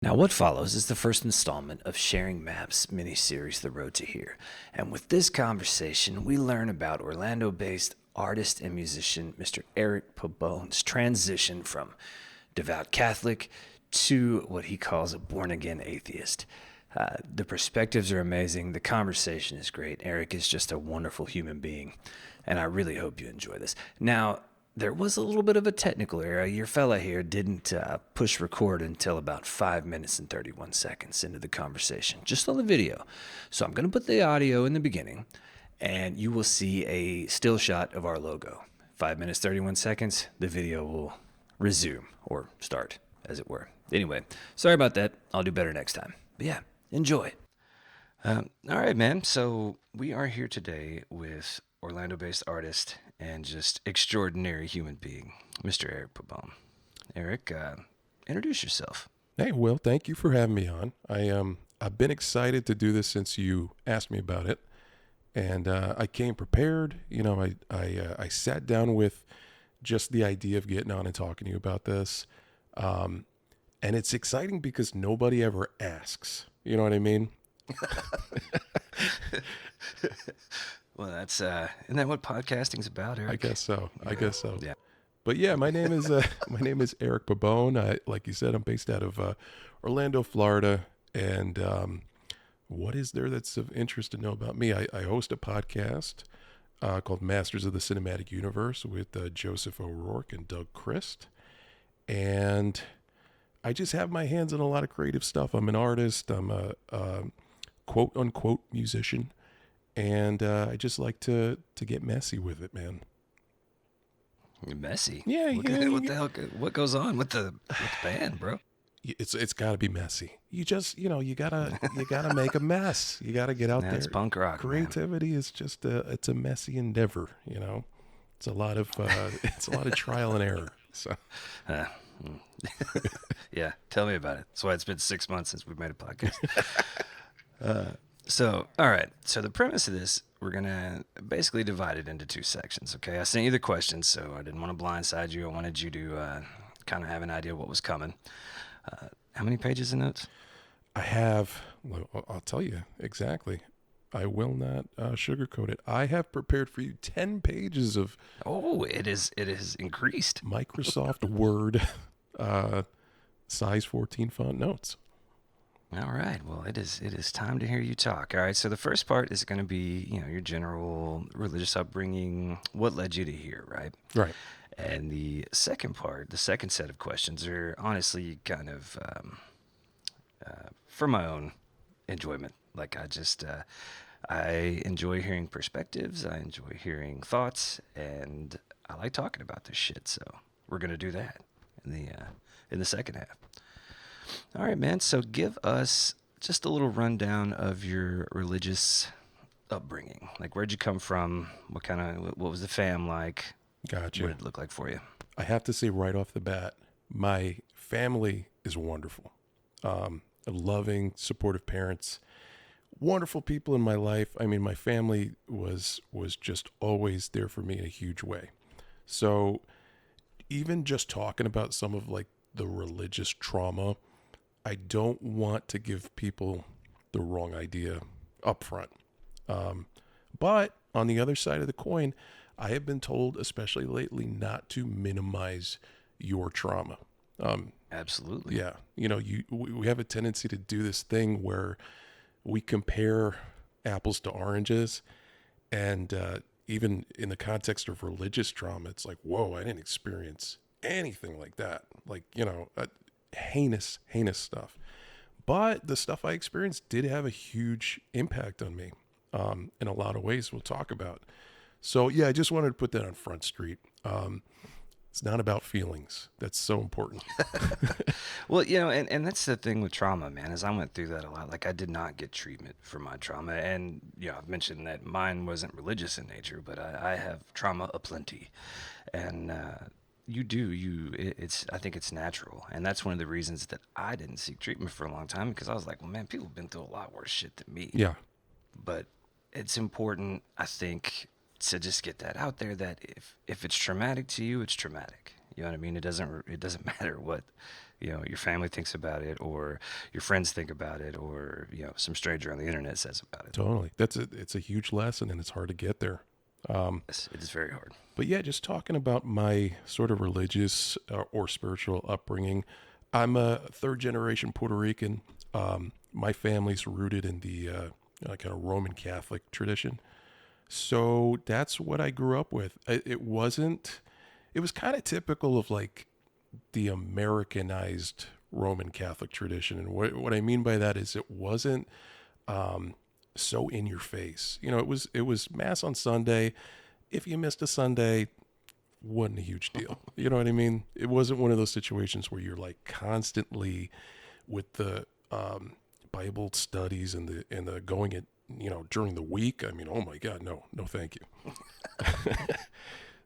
Now, what follows is the first installment of Sharing Maps mini-series, The Road to Here. And with this conversation, we learn about Orlando-based artist and musician Mr. Eric Pabon's transition from devout Catholic to what he calls a born-again atheist. The perspectives are amazing. The conversation is great. Eric is just a wonderful human being, and I really hope you enjoy this. Now, there was a little bit of a technical error. Your fella here didn't push record until about 5 minutes and 31 seconds into the conversation, just on the video. So I'm going to put the audio in the beginning, and you will see a still shot of our logo. 5 minutes, 31 seconds, the video will resume, or start, as it were. Anyway, sorry about that. I'll do better next time. But yeah, enjoy. All right, man. So we are here today with Orlando-based artist and just extraordinary human being, Mr. Eric Pabon. Eric, introduce yourself. Hey, Will, thank you for having me on. I've been excited to do this since you asked me about it, and I came prepared. I sat down with just the idea of getting on and talking to you about this, and it's exciting because nobody ever asks. You know what I mean? Well, that's isn't that what podcasting's about, Eric? I guess so. Yeah. But yeah, my name is Eric Pabon. Like you said, I'm based out of Orlando, Florida. And what is there that's of interest to know about me? I host a podcast called Masters of the Cinematic Universe with Joseph O'Rourke and Doug Christ. And I just have my hands on a lot of creative stuff. I'm an artist. I'm a quote unquote musician. And I just like to get messy with it, man. Messy? Yeah, what the hell? What goes on with the band, bro? It's got to be messy. You just you gotta make a mess. You gotta get out there. It's punk rock. Creativity is just it's a messy endeavor. It's a lot of trial and error. So yeah, tell me about it. That's why it's been 6 months since we've made a podcast. So, all right. So the premise of this, we're going to basically divide it into two sections, okay? I sent you the questions, so I didn't want to blindside you. I wanted you to kind of have an idea of what was coming. How many pages of notes? I have, I'll tell you exactly. I will not sugarcoat it. I have prepared for you 10 pages of... Oh, it is increased. Microsoft Word size 14 font notes. All right. Well, it is time to hear you talk. All right. So the first part is going to be, your general religious upbringing, what led you to here, right? Right. And the second part, the second set of questions are honestly kind of for my own enjoyment. Like I enjoy hearing perspectives. I enjoy hearing thoughts, and I like talking about this shit. So we're going to do that in the second half. All right, man. So give us just a little rundown of your religious upbringing. Like, where'd you come from? What was the fam like? Gotcha. What did it look like for you? I have to say right off the bat, my family is wonderful. Loving, supportive parents, wonderful people in my life. I mean, my family was just always there for me in a huge way. So even just talking about some of like the religious trauma, I don't want to give people the wrong idea up front. But on the other side of the coin, I have been told, especially lately, not to minimize your trauma. Absolutely. Yeah. We have a tendency to do this thing where we compare apples to oranges. And even in the context of religious trauma, it's like, whoa, I didn't experience anything like that. Like, heinous stuff. But the stuff I experienced did have a huge impact on me in a lot of ways we'll talk about. So, yeah, I just wanted to put that on Front Street. It's not about feelings. That's so important. Well, and that's the thing with trauma, man, is I went through that a lot. Like, I did not get treatment for my trauma. And, I've mentioned that mine wasn't religious in nature, but I have trauma aplenty. And I think it's natural. And that's one of the reasons that I didn't seek treatment for a long time, because I was like, well, man, people have been through a lot worse shit than me. Yeah. But it's important, I think, to just get that out there, that if it's traumatic to you, it's traumatic. You know what I mean? It doesn't matter what, your family thinks about it, or your friends think about it, or some stranger on the internet says about it. Totally. It's a huge lesson, and it's hard to get there. Yes, it is very hard. But yeah, just talking about my sort of religious or spiritual upbringing, I'm a third generation Puerto Rican. My family's rooted in the kind of Roman Catholic tradition. So that's what I grew up with. It wasn't, it was kind of typical of like the Americanized Roman Catholic tradition. And what I mean by that is it wasn't so in your face. It was mass on Sunday. If you missed a Sunday, wasn't a huge deal. You know what I mean? It wasn't one of those situations where you're like constantly with the Bible studies and the going it during the week. I mean, oh my God, no, thank you.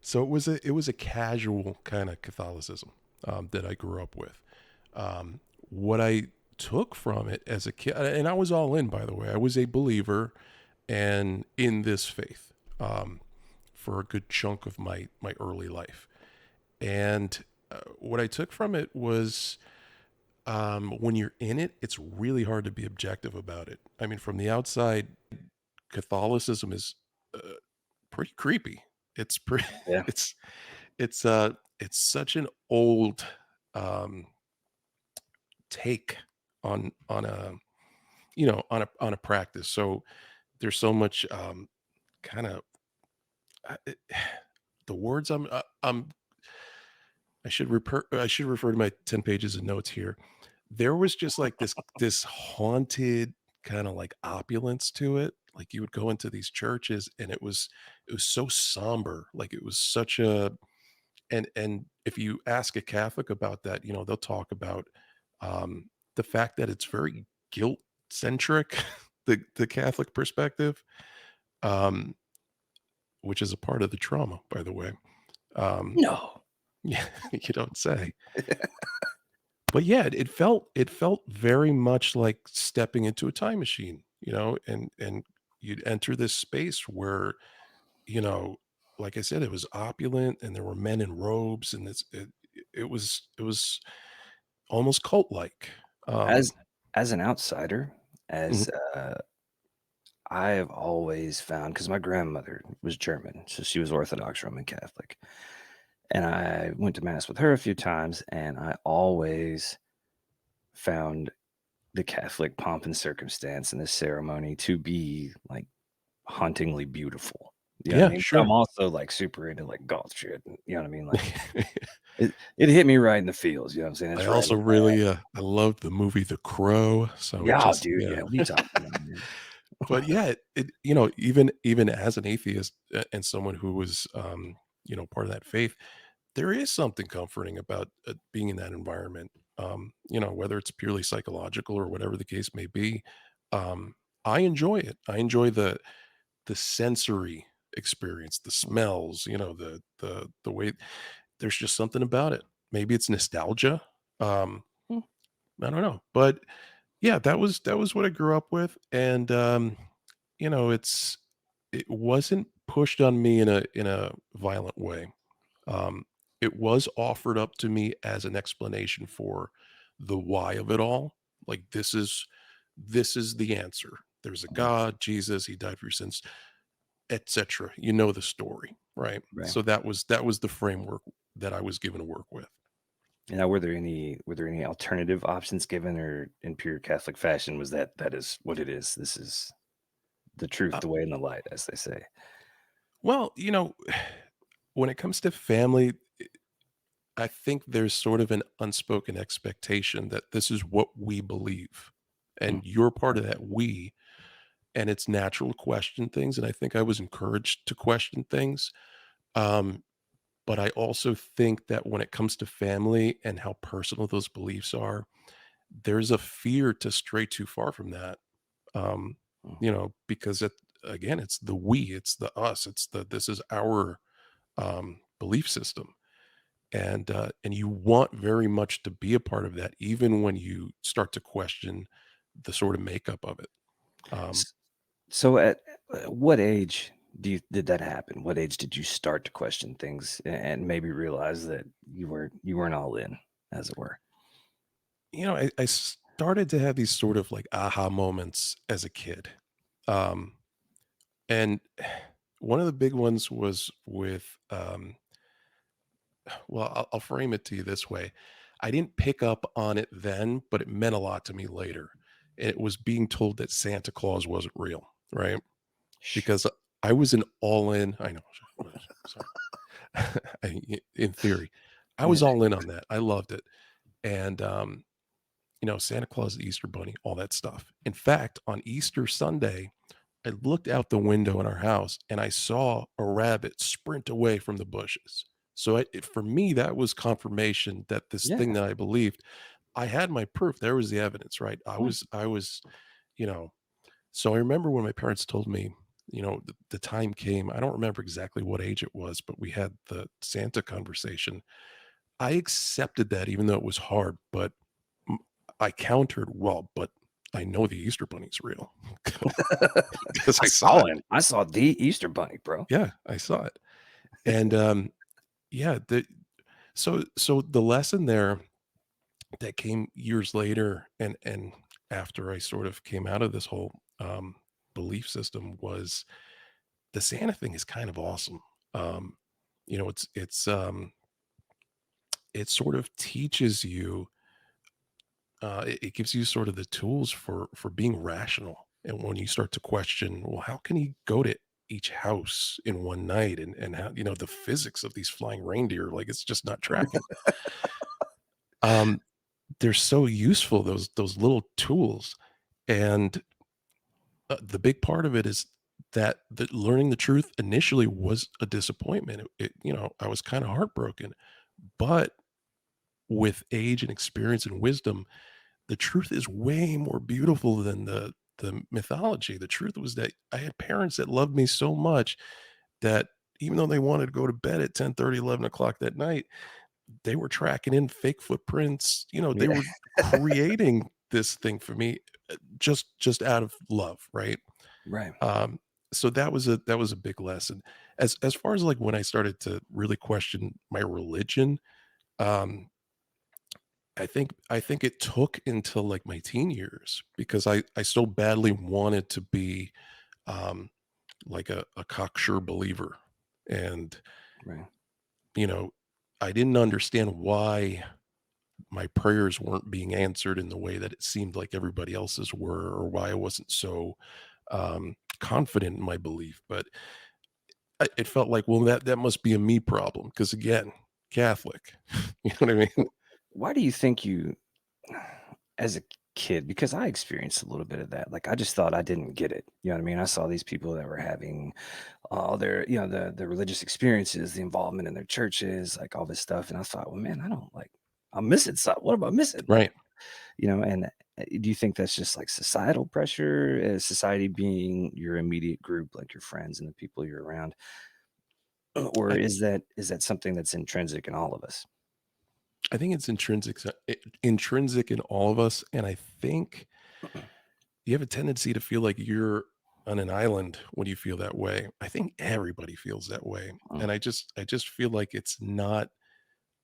So it was a casual kind of Catholicism that I grew up with. What I took from it as a kid, and I was all in, by the way. I was a believer and in this faith for a good chunk of my early life. And what I took from it was when you're in it, it's really hard to be objective about it. I mean, from the outside, Catholicism is uh, pretty creepy. It's pretty. Yeah. It's it's such an old um, take on a on a practice. So there's so much kind of the words I should refer to my 10 pages of notes here. There was just like this haunted kind of like opulence to it. Like you would go into these churches and it was so somber. Like it was such a and if you ask a Catholic about that, they'll talk about the fact that it's very guilt centric, the Catholic perspective, um, which is a part of the trauma, by the way. Um, No. yeah, you don't say. But yeah, it felt very much like stepping into a time machine, and you'd enter this space where, you know, like I said, it was opulent and there were men in robes and it was almost cult like. Um, As an outsider, mhm, as I have always found, because my grandmother was German, so she was Orthodox Roman Catholic, and I went to mass with her a few times, and I always found the Catholic pomp and circumstance and the ceremony to be, like, hauntingly beautiful. You know what I yeah, mean? But I'm sure. also, like, super into, like, goth shit, and you know what I mean? Like, it hit me right in the feels, you know what I'm saying? I It's right in also the really I loved the movie The Crow, so it yeah, just dude, yeah. yeah, what are you talking about, man? But yeah, even as an atheist and someone who was part of that faith, there is something comforting about being in that environment. Whether it's purely psychological or whatever the case may be. Um, I enjoy it. I enjoy the sensory experience, the smells, the way there's just something about it. Maybe it's nostalgia. Um, Hmm, I don't know, but yeah, that was what I grew up with, and it wasn't pushed on me in a violent way. Um, it was offered up to me as an explanation for the why of it all. Like this is the answer. There's a mhm, God, Jesus, he died for your sins, etc. You know the story, right? right. So that was the framework that I was given to work with. And now were there any alternative options given, or in pure Catholic fashion was that is what it is? This is the truth, Uh, the way, and the light, as they say. well, when it comes to family, I think there's sort of an unspoken expectation that this is what we believe. Mm, And you're part of that we, and it's natural to question things. And I think I was encouraged to question things. Um, but I also think that when it comes to family and how personal those beliefs are, there's a fear to stray too far from that. Um, mm. because again, it's the we, it's the us, it's the this is our belief system and you want very much to be a part of that even when you start to question the sort of makeup of it. um S So at what age Did that happen? What age did you start to question things and maybe realize that you weren't all in, as it were? I started to have these sort of like aha moments as a kid. Um, and one of the big ones was with, well, I'll frame it to you this way. I didn't pick up on it then, but it meant a lot to me later. It was being told that Santa Claus wasn't real, right? Sh Because I was an all in, I know, sorry. In theory, I Yeah. was all in on that. I loved it. And, Santa Claus, the Easter Bunny, all that stuff. In fact, on Easter Sunday, I looked out the window in our house and I saw a rabbit sprint away from the bushes. So for me, that was confirmation that this thing Yeah. that I believed, I had my proof. There was the evidence, right? Mm. I was, you know, so I remember when my parents told me, the time came. I don't remember exactly what age it was, but we had the Santa conversation. I accepted that even though it was hard, but m- I countered, well, but I know the Easter Bunny's real because I I saw saw it. him. I saw the Easter Bunny, bro. Yeah, I saw it. And yeah, so the lesson there that came years later and after I sort of came out of this whole belief system was the Santa thing is kind of awesome. Um, it sort of teaches you, it gives you sort of the tools for being rational. And when you start to question, well, how can he go to each house in one night and how, the physics of these flying reindeer, like it's just not tracking. Um, they're so useful, those little tools. And the big part of it is that learning the truth initially was a disappointment. I was kind of heartbroken, but with age and experience and wisdom, the truth is way more beautiful than the mythology. The truth was that I had parents that loved me so much that even though they wanted to go to bed at 10:30, 11 o'clock that night, they were tracking in fake footprints. They Yeah. were creating this thing for me, just out of love, right? Right. Um, so that was a big lesson. As far as like when I started to really question my religion, um, I think it took until like my teen years because I so badly wanted to be um like a cocksure believer. And Right. you know, I didn't understand why my prayers weren't being answered in the way that it seemed like everybody else's were, or why I wasn't so confident in my belief. But it felt like, well, that must be a me problem because again, Catholic. You know what I mean? Why do you think you as a kid, because I experienced a little bit of that, like, I just thought I didn't get it, you know what I mean? I saw these people that were having all their the religious experiences, the involvement in their churches, like, all this stuff, and I thought, "Well, man, I don't like I'm missing something. What am I missing?" Like, Right. and, do you think that's just, like, societal pressure, society being your immediate group, like your friends and the people you're around, or I is that something that's intrinsic in all of us? I think it's intrinsic in all of us, and I think you have a tendency to feel like you're on an island when you feel that way. I think everybody feels that way, Mm, and I just feel like it's not,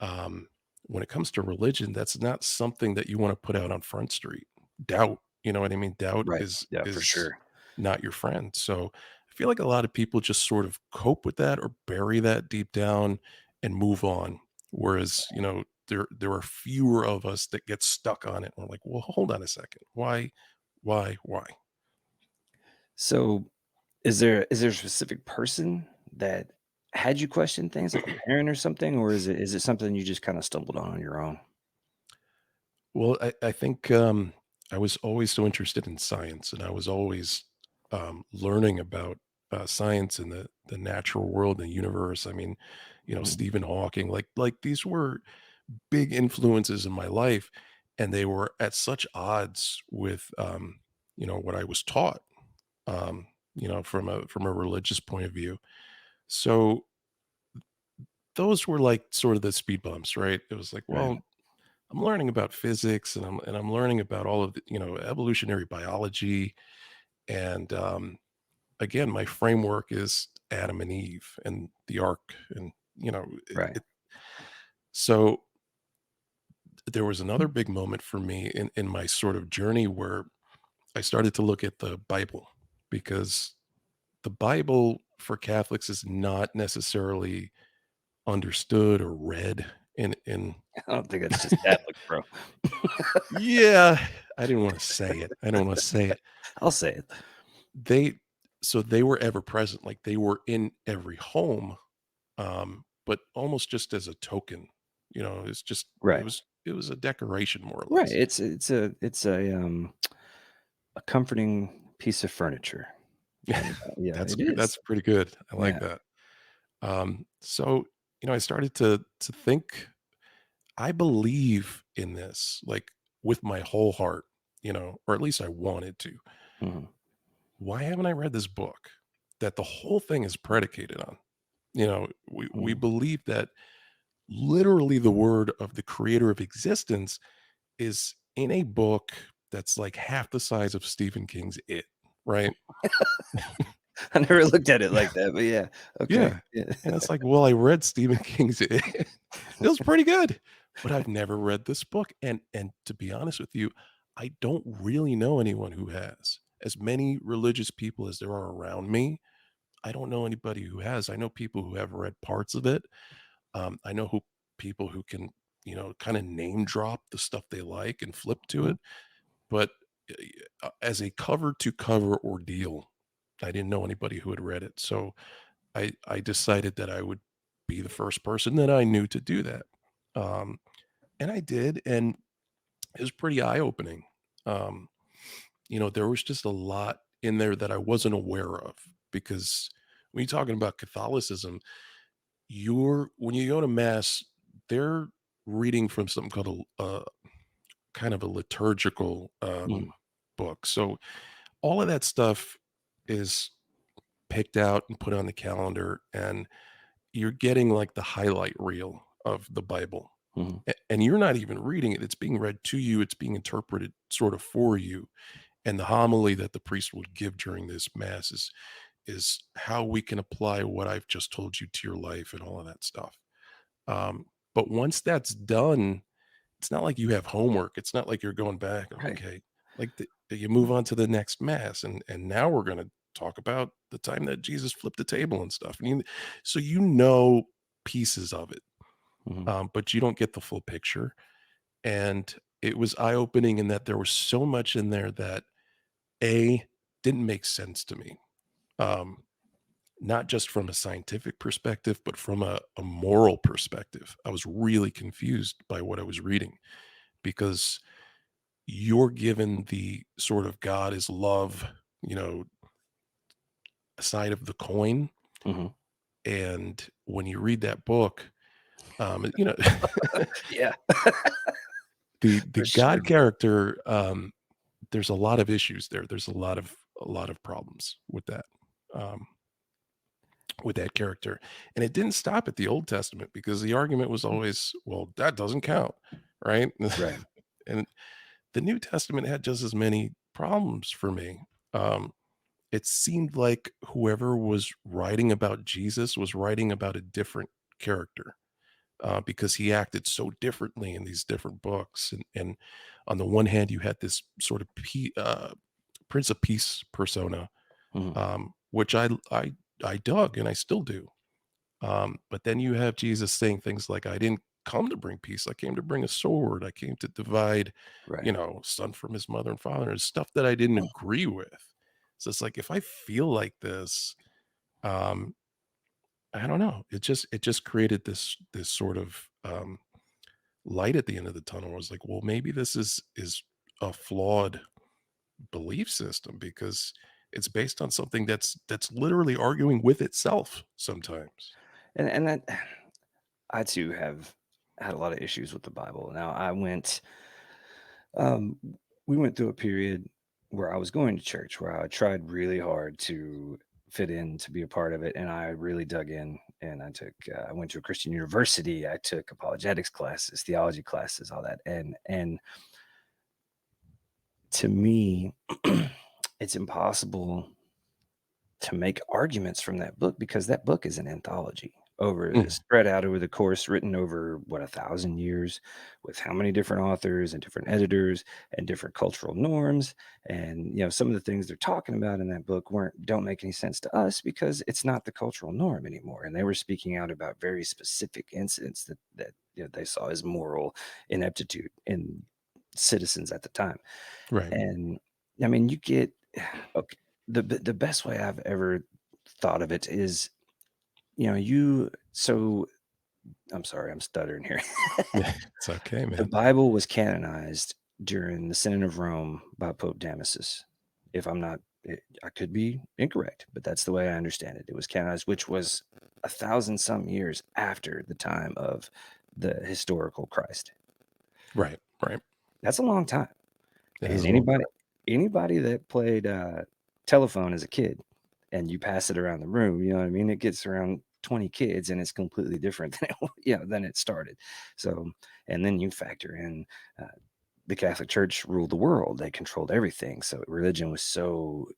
um, when it comes to religion, that's not something that you wanna put out on Front Street. Doubt, you know what I mean? Doubt right. is Yeah, for is sure. not your friend. So, I feel like a lot of people just sort of cope with that or bury that deep down and move on. Whereas, there are fewer of us that get stuck on it. We're like, "Well, hold on a second. Why? Why? Why?" So, is there a specific person that had you question things, like a parent or something, or is it something you just kinda stumbled on your own? Well, I think, I was always so interested in science, and I was always, learning about, science and the natural world and the universe. I mean, Mhm. Stephen Hawking, like these were big influences in my life, and they were at such odds with, what I was taught, from a religious point of view. So, those were, like, sort of the speed bumps, right? It was like, Right. well, I'm learning about physics and I'm learning about all of the, evolutionary biology. And again, my framework is Adam and Eve and the ark, and Right. so there was another big moment for me in my sort of journey where I started to look at the Bible, because the Bible for Catholics is not necessarily understood or read in I don't think that's just Catholic, bro. yeah, I didn't want to say it. I don't want to say it. I'll say it. They so they were ever present, like they were in every home, but almost just as a token. It's just Right. it was a decoration more or Right. less. It's a comforting piece of furniture. And, yeah, it That's is. pretty good. I like Yeah. that. So I started to think, I believe in this, like, with my whole heart, or at least I wanted to. Mhm. Why haven't I read this book that the whole thing is predicated on? We Mhm. believe that literally the word of the creator of existence is in a book that's like half the size of Stephen King's It, right? I never looked at it like that, but yeah. Okay. Yeah. Yeah. And it's like, well, I read Stephen King's It. It was pretty good, but I've never read this book. And to be honest with you, I don't really know anyone who has. As many religious people as there are around me, I don't know anybody who has. I know people who have read parts of it. I know people who can, kind of name drop the stuff they like and flip to Mhm. it. But as a cover to cover ordeal, I didn't know anybody who had read it. So I decided that I would be the first person that I knew to do that. Um, and I did, and it was pretty eye-opening. Um, there was just a lot in there that I wasn't aware of, because when you're talking about Catholicism, when you go to mass, they're reading from something called a kind of a liturgical Mhm. book. So all of that stuff is picked out and put on the calendar, and you're getting like the highlight reel of the Bible. Mhm. And you're not even reading it. It's being read to you. It's being interpreted sort of for you. And the homily that the priest would give during this mass is how we can apply what I've just told you to your life and all of that stuff. But once that's done, it's not like you have homework. It's not like you're going back. Right. Okay, like you move on to the next mass, and now we're going to talk about the time that Jesus flipped the table and stuff. So pieces of it, Mhm. but you don't get the full picture. And it was eye opening in that there was so much in there that a didn't make sense to me. Um, Not just from a scientific perspective, but from a moral perspective. I was really confused by what I was reading, because you're given the sort of God is love, you know, side of the coin. Mhm. And when you read that book, um, you know, Yeah. the For sure, God bro. character, there's a lot of issues there. There's a lot of problems um, with that character. And it didn't stop at the Old Testament, because the argument was always, well, that doesn't count, right? Right. And the New Testament had just as many problems for me. Um, it seemed like whoever was writing about Jesus was writing about a different character, because he acted so differently in these different books. And on the one hand, you had this sort of Prince of Peace persona, Mhm. which I dug, and I still do. But then you have Jesus saying things like, "I didn't come to bring peace. I came to bring a sword. I came to divide, Right. son from his mother and father," and stuff that I didn't agree with. So it's like, if I feel like this, um, I don't know. It just created this sort of light at the end of the tunnel. I was like, well, maybe this is a flawed belief system, because it's based on something that's literally arguing with itself sometimes. And that I too have had a lot of issues with the Bible. Now um, we went through a period where I was going to church, where I tried really hard to fit in, to be a part of it, and I really dug in. And I went to a Christian university. I took apologetics classes, theology classes, all that. And to me, it's impossible to make arguments from that book because that book is an anthology Mhm. spread out over the course, written over what 1,000 years, with how many different authors and different editors and different cultural norms, and some of the things they're talking about in that book weren't don't make any sense to us because it's not the cultural norm anymore, and they were speaking out about very specific incidents that they saw as moral ineptitude in citizens at the time. Right. And I mean, you get okay. The best way I've ever thought of it is, you so I'm sorry, I'm stuttering here. Yeah, it's okay, The man. Bible was canonized during the Synod of Rome by Pope Damasus. If I'm not, I could be incorrect, but that's the way I understand it. It was canonized, which was 1,000 some years after the time of the historical Christ. Right, right. That's a long time. It Is is a long anybody that played, telephone as a kid and you pass it around the room, you know what I mean? It gets around 20 kids and it's completely different than than it started. So, and then you factor in, uh, the Catholic Church ruled the world. They controlled everything. So religion was so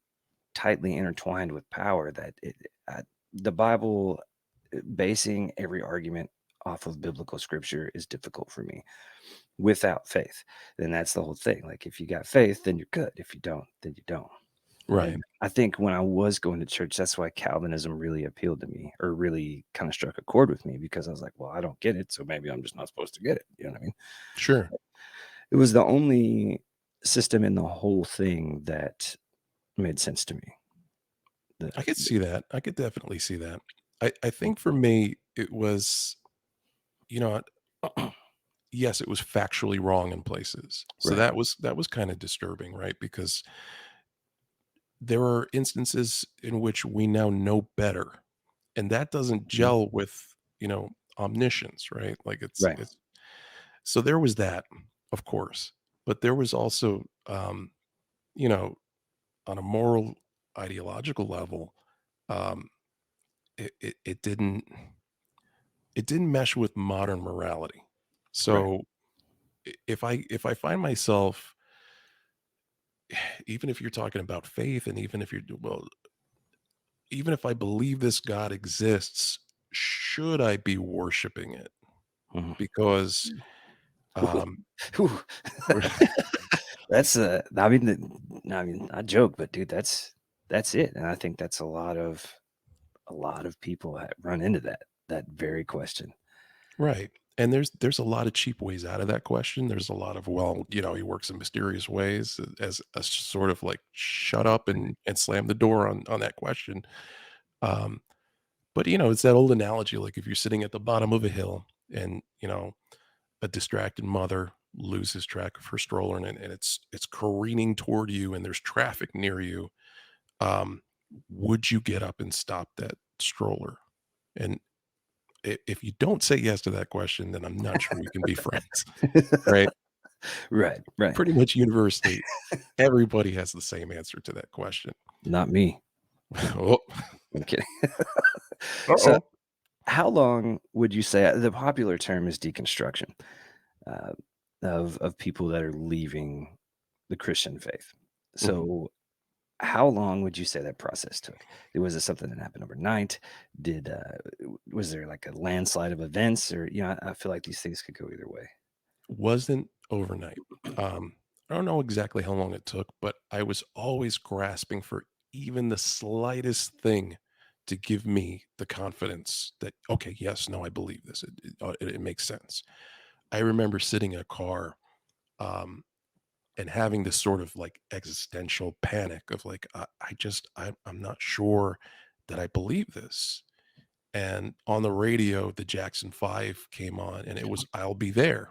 tightly intertwined with power that the Bible, basing every argument off of biblical scripture is difficult for me. Without faith, then that's the whole thing. Like, if you got faith, then you're good. If you don't, then you don't. right. And I think when I was going to church, that's why Calvinism really appealed to me, or really kind of struck a chord with me, because I was like, well, I don't get it, so maybe I'm just not supposed to get it. You know what I mean? Sure. It was the only system in the whole thing that made sense to me. The, I could see that. I could definitely see that. I think for me, it was, you know, yes, it was factually wrong in places. So right. that was kind of disturbing, right? Because there are instances in which we now know better, and that doesn't Mhm. gel with, omniscience, right? Like Right. it's so there was that, of course, but there was also, you know, on a moral, ideological level, um, it didn't mesh with modern morality. Right. So if I find myself, even if you're talking about faith, and even if you're well, even if I believe this God exists, should I be worshiping it? Mhm. Because Ooh, um, ooh. That's I mean, I joke, but dude, that's it. And I think that's a lot of people run into that very question. right. And there's a lot of cheap ways out of that question. There's a lot of, well, he works in mysterious ways, as a sort of like shut up and slam the door on that question. Um, but it's that old analogy, like if you're sitting at the bottom of a hill and a distracted mother loses track of her stroller, and it's careening toward you and there's traffic near you. Um, would you get up and stop that stroller? And if you don't say yes to that question, then I'm not sure we can be friends, right? Right, right. Pretty much universally, everybody has the same answer to that question. Not me. Oh, I'm kidding. So, uh-oh. how long would you say the popular term is deconstruction, uh, of people that are leaving the Christian faith? Mhm. So, how long would you say that process took? Was it something that happened overnight? Was there like a landslide of events, or I feel like these things could go either way. Wasn't overnight. I don't know exactly how long it took, but I was always grasping for even the slightest thing to give me the confidence that, okay, yes, no, I believe this. It makes sense. I remember sitting in a car, um, and having this sort of like existential panic of like, I'm not sure that I believe this. And on the radio, the Jackson 5 came on, and it was "I'll Be There."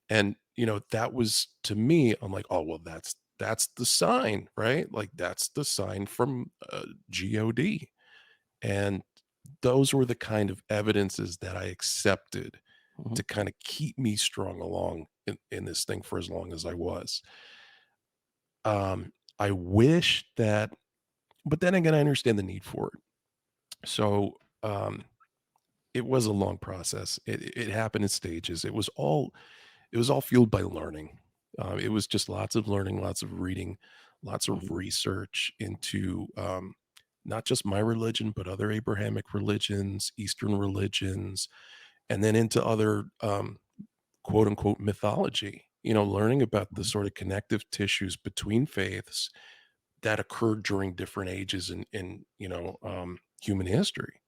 And, that was, to me, I'm like, "Oh, well, that's the sign, right? Like, that's the sign from, God." And those were the kind of evidences that I accepted Mhm. to kinda keep me strung along in this thing for as long as I was. I wish that, but then again, I understand the need for it. So, it was a long process. It happened in stages. It was all fueled by learning. It was just lots of learning, lots of reading, lots of Mhm. research into, not just my religion, but other Abrahamic religions, Eastern religions, and then into other quote unquote mythology, learning about the Mhm. sort of connective tissues between faiths that occurred during different ages in human history.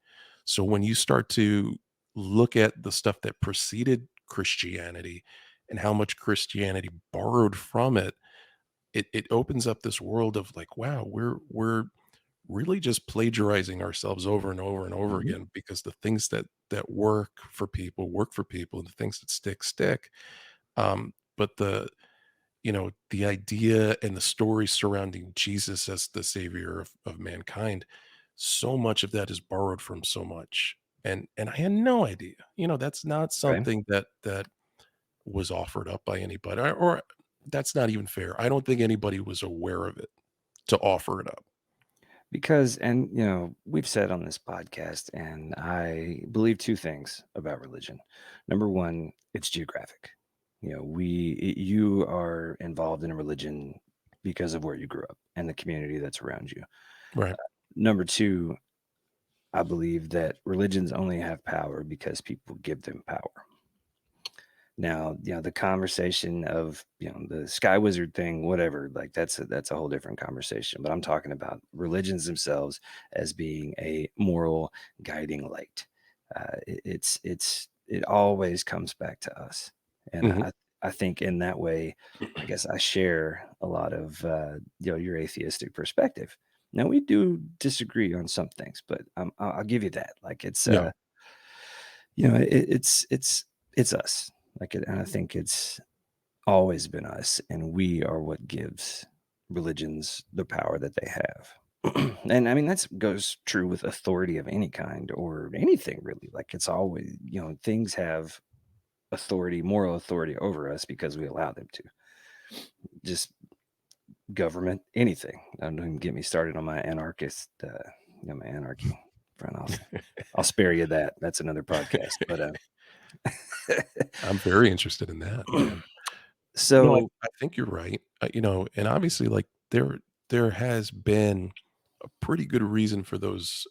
So when you start to look at the stuff that preceded Christianity and how much Christianity borrowed from it, it opens up this world of like, wow, we're really just plagiarizing ourselves over and over and over Mhm. again, because the things that work for people, and the things that stick. But the idea and the story surrounding Jesus as the savior of mankind, so much of that is borrowed from so much. And I had no idea. That's not Right. something that was offered up by anybody, or that's not even fair. I don't think anybody was aware of it to offer it up. Because, and we've said on this podcast, and I believe two things about religion. Number one, it's geographic. You are involved in a religion because of where you grew up and the community that's around you. Right. Number two, I believe that religions only have power because people give them power. Now, the conversation of, the sky wizard thing, whatever, like that's a whole different conversation. But I'm talking about religions themselves as being a moral guiding light. It always comes back to us, and Mhm. I think in that way, I guess I share a lot of your atheistic perspective. Now we do disagree on some things, but I'll give you that. Like it's Yeah. it's us. And I think it's always been us, and we are what gives religions the power that they have. And I mean, that's goes true with authority of any kind or anything really. Like it's always, things have authority, moral authority over us because we allow them to. Just government, anything. Don't even get me started on my anarchist, my anarchy front. I'll spare you that. That's another podcast. But I'm very interested in that. Yeah. No, I so I think you're right. And obviously, like, there has been a pretty good reason for those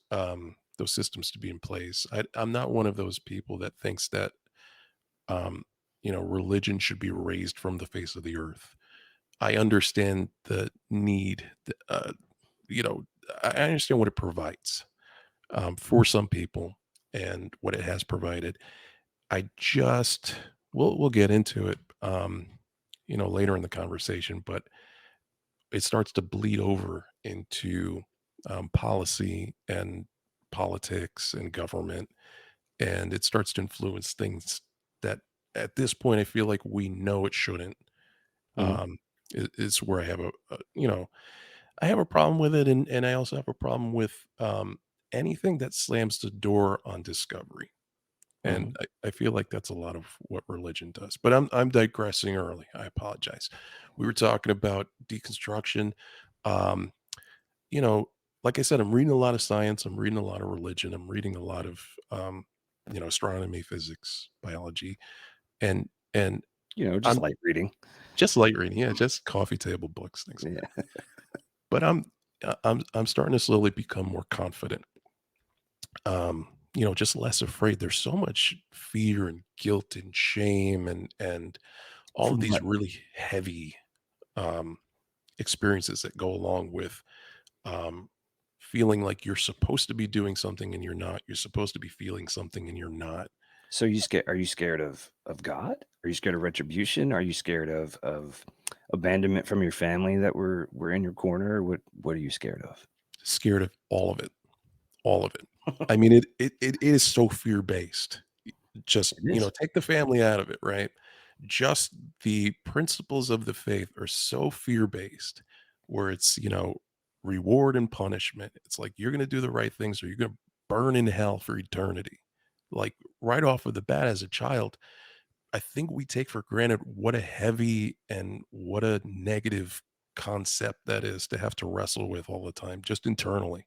systems to be in place. I'm not one of those people that thinks that, um, religion should be raised from the face of the earth. I understand the need, you know, I understand what it provides, for some people and what it has provided. I just we'll get into it, later in the conversation, but it starts to bleed over into, policy and politics and government, and it starts to influence things that at this point I feel like we know it shouldn't. mhm, Um, is where I have I have a problem with it, and I also have a problem with, anything that slams the door on discovery. And mhm. I feel like that's a lot of what religion does. But I'm digressing early. I apologize. We were talking about deconstruction. Um, you know, like I said, I'm reading a lot of science. I'm reading a lot of religion. I'm reading a lot of astronomy, physics, biology, and Just I'm light reading. just light reading. Yeah, just coffee table books, things like that. Yeah. But I'm starting to slowly become more confident, just less afraid. There's so much fear and guilt and shame and all of From these what? really heavy um, experiences that go along with um, feeling like you're supposed to be doing something and you're not. You're supposed to be feeling something and you're not. So are you scared of God? Are you scared of retribution? Are you scared of abandonment from your family that were in your corner? What are you scared of? Scared of all of it. All of it. I mean, it is so fear based. Just, It is. take the family out of it, right? Just the principles of the faith are so fear-based, where it's, reward and punishment. It's like you're gonna do the right things or you're gonna burn in hell for eternity. Like, right off of the bat as a child, I think we take for granted what a heavy and what a negative concept that is to have to wrestle with all the time, just internally.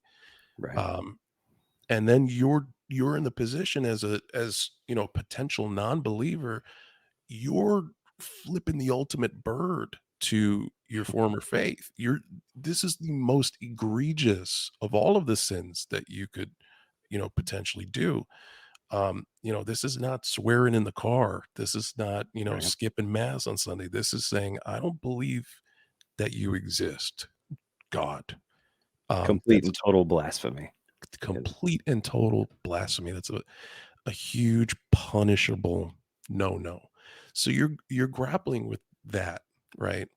Right. Um, and then you're in the position potential non-believer, you're flipping the ultimate bird to your former faith. This is the most egregious of all of the sins that you could, potentially do. This is not swearing in the car. This is not, Right. skipping mass on Sunday. This is saying, I don't believe that you exist, God. Complete That's and total blasphemy. complete and total blasphemy. That's a huge punishable no. So you're grappling with that, right?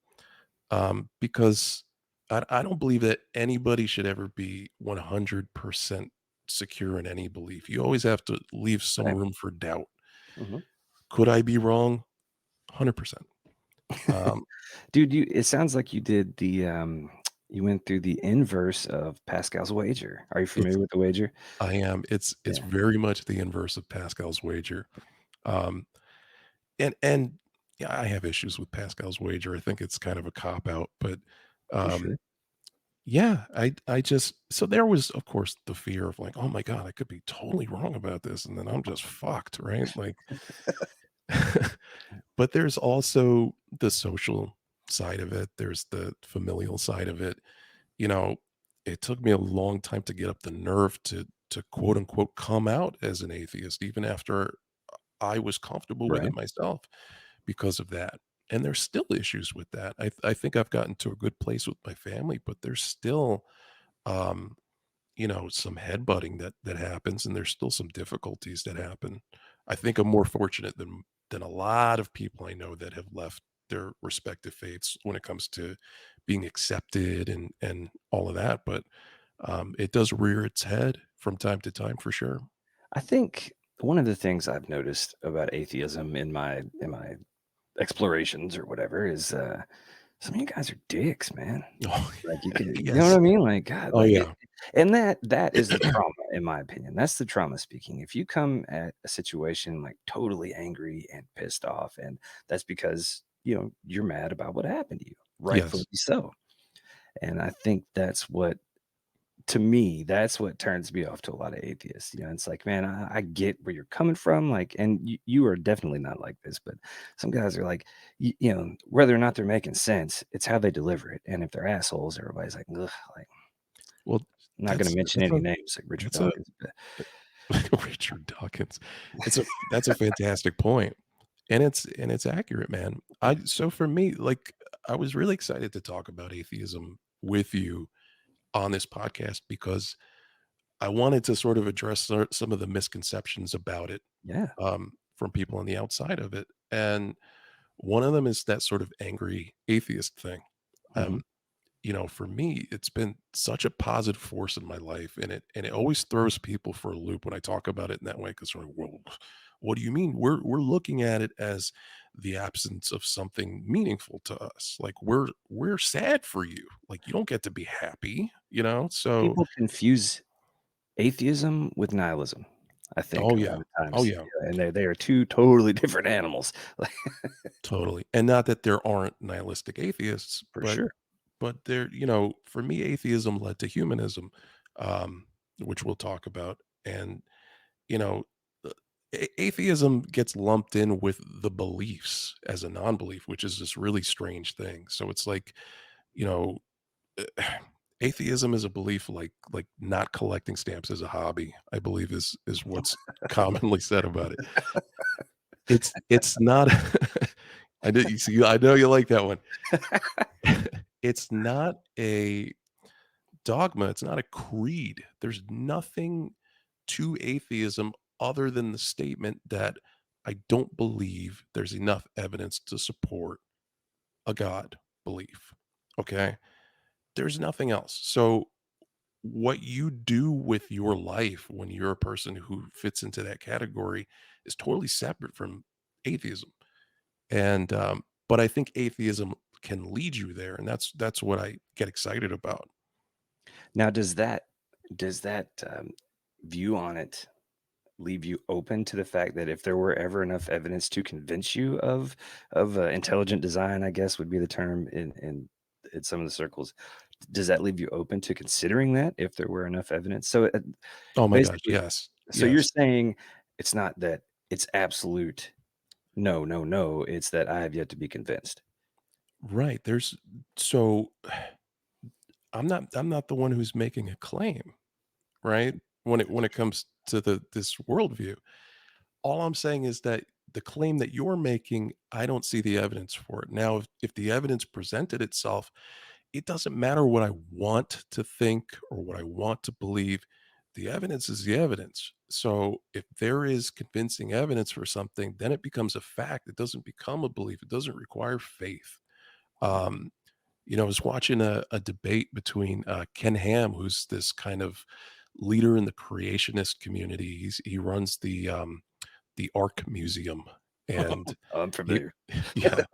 Because I don't believe that anybody should ever be 100% secure in any belief. You always have to leave some Right. room for doubt. Mhm. Could I be wrong? 100%. Um, Dude, it sounds like you did you went through the inverse of Pascal's wager. Are you it's familiar with the wager? I am. It's Yeah, very much the inverse of Pascal's wager. Um, and yeah, I have issues with Pascal's wager. I think it's kind of a cop out, but for um, sure. yeah, I just so there was, of course, the fear of like, oh my God, I could be totally wrong about this, and then I'm just fucked, right? Like, but there's also the social side of it. There's the familial side of it. You know, it took me a long time to get up the nerve to quote unquote come out as an atheist, even after I was comfortable with it Right. myself because of that. And there's still issues with that. I think I've gotten to a good place with my family, but there's still um, some headbutting that happens, and there's still some difficulties that happen. I think I'm more fortunate than a lot of people I know that have left their respective faiths when it comes to being accepted and all of that. But it does rear its head from time to time for sure. I think one of the things I've noticed about atheism in my explorations or whatever is some of you guys are dicks, man. Oh, Like you know what yes. I mean? Like God, Oh like it, yeah. and that is the trauma, in my opinion. That's the trauma speaking. If you come at a situation like totally angry and pissed off, and that's because you're mad about what happened to you, rightfully Yes. so. And I think that's what to me, that's what turns me off to a lot of atheists. It's like, man, I get where you're coming from. Like, and you are definitely not like this, but some guys are like, whether or not they're making sense, it's how they deliver it. And if they're assholes, everybody's like, ugh, like, Well, I'm not going to that's mention that's a any names like Richard that's a Dawkins. But Richard Dawkins. That's a fantastic point, and it's accurate, man. I so for me, like, I was really excited to talk about atheism with you on this podcast because I wanted to sort of address some of the misconceptions about it yeah. from people on the outside of it, and one of them is that sort of angry atheist thing. Hmm. Um, for me, it's been such a positive force in my life, and it always throws people for a loop when I talk about it in that way. Because they're like, "Well, what do you mean?" We're looking at it as the absence of something meaningful to us. Like we're sad for you. Like you don't get to be happy, So, People confuse atheism with nihilism, I think, oh a yeah, lot of oh times. yeah, Yeah, and they are two totally different animals. Like, totally. And not that there aren't nihilistic atheists, for but sure. there, for me, atheism led to humanism, um, which we'll talk about, and you know, uh, atheism gets lumped in with the beliefs as a non-belief, which is this really strange thing. So it's like, you know, atheism is a belief like not collecting stamps as a hobby, I believe is what's commonly said about it. It's not I know you see, I know you like that one. It's not a dogma, it's not a creed. There's nothing to atheism other than the statement that I don't believe there's enough evidence to support a God belief. Okay. There's nothing else. So, what you do with your life when you're a person who fits into that category is totally separate from atheism. But I think atheism can lead you there. And that's what I get excited about. Now, does that view on it leave you open to the fact that if there were ever enough evidence to convince you of intelligent design, I guess would be the term in some of the circles, does that leave you open to considering that if there were enough evidence? So Oh my gosh. basically, Yes. so you're Yes. saying it's not that it's absolute no, no, no. It's that I have yet to be convinced. right. There's so I'm not the one who's making a claim, right? When it comes to this worldview. All I'm saying is that the claim that you're making, I don't see the evidence for it. Now, if the evidence presented itself, it doesn't matter what I want to think or what I want to believe. The evidence is the evidence. So if there is convincing evidence for something, then it becomes a fact. It doesn't become a belief. It doesn't require faith. Um, I was watching a debate between Ken Ham, who's this kind of leader in the creationist community. He runs the Ark Museum, and I'm he, familiar. yeah,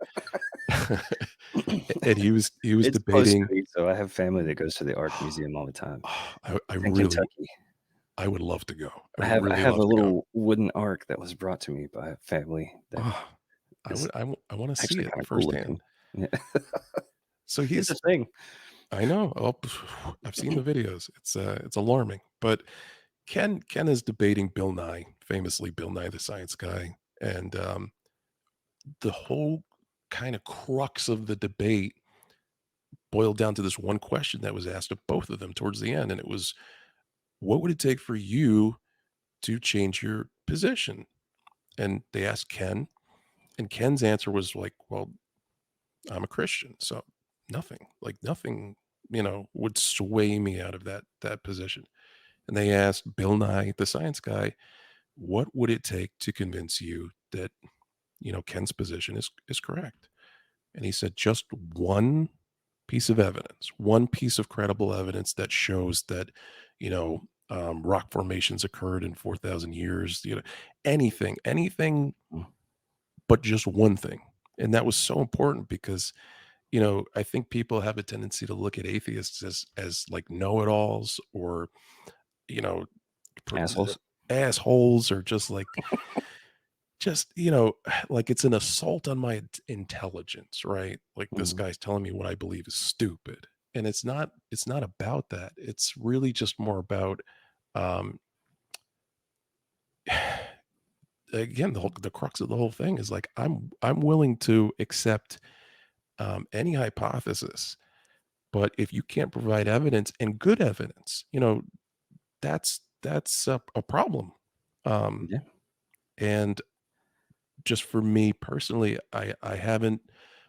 and he was It's close to debating. me, so I have family that goes to the Art Museum all the time. I It's in really Kentucky. I would love to go. I I would have I really have love a to go. little wooden ark that was brought to me by a family that Oh, is I want to see actually it kinda cool firsthand. looking. Yeah. So It's a he's thing. I know. Oh, I've seen the videos. It's alarming. But Ken is debating Bill Nye, famously Bill Nye the Science Guy, and the whole kind of crux of the debate boiled down to this one question that was asked of both of them towards the end, and it was, "What would it take for you to change your position?" And they asked Ken, and Ken's answer was like, "Well, I'm a Christian, so nothing, like nothing, would sway me out of that position." And they asked Bill Nye, the science guy, "What would it take to convince you that, Ken's position is correct?" And he said, "Just one piece of evidence, one piece of credible evidence that shows that, rock formations occurred in 4,000 years, anything, Mm, but just one thing." And that was so important because, I think people have a tendency to look at atheists as like know-it-alls, or, you know, assholes. assholes, or just, like it's an assault on my intelligence, right? Like, this Mhm. guy's telling me what I believe is stupid. And it's not about that. It's really just more about, um again, the crux of the whole thing is like, I'm willing to accept any hypothesis, but if you can't provide evidence, and good evidence, that's a problem. Um Yeah. and just for me personally, I haven't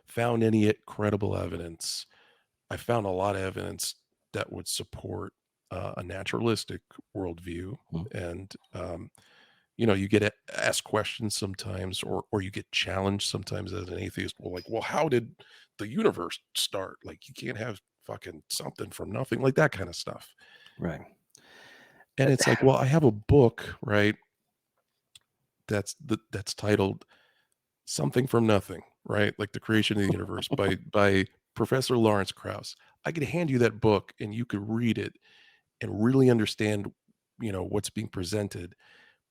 found any credible evidence. I found a lot of evidence that would support a naturalistic worldview, Mm. and you get asked questions sometimes, or you get challenged sometimes as an atheist. Well, like, well, how did the universe start? Like, you can't have fucking something from nothing, like that kind of stuff. Right. And it's like, well, I have a book, right? That's titled Something from Nothing, right? Like the creation of the universe by Professor Lawrence Krauss. I could hand you that book and you could read it and really understand, what's being presented,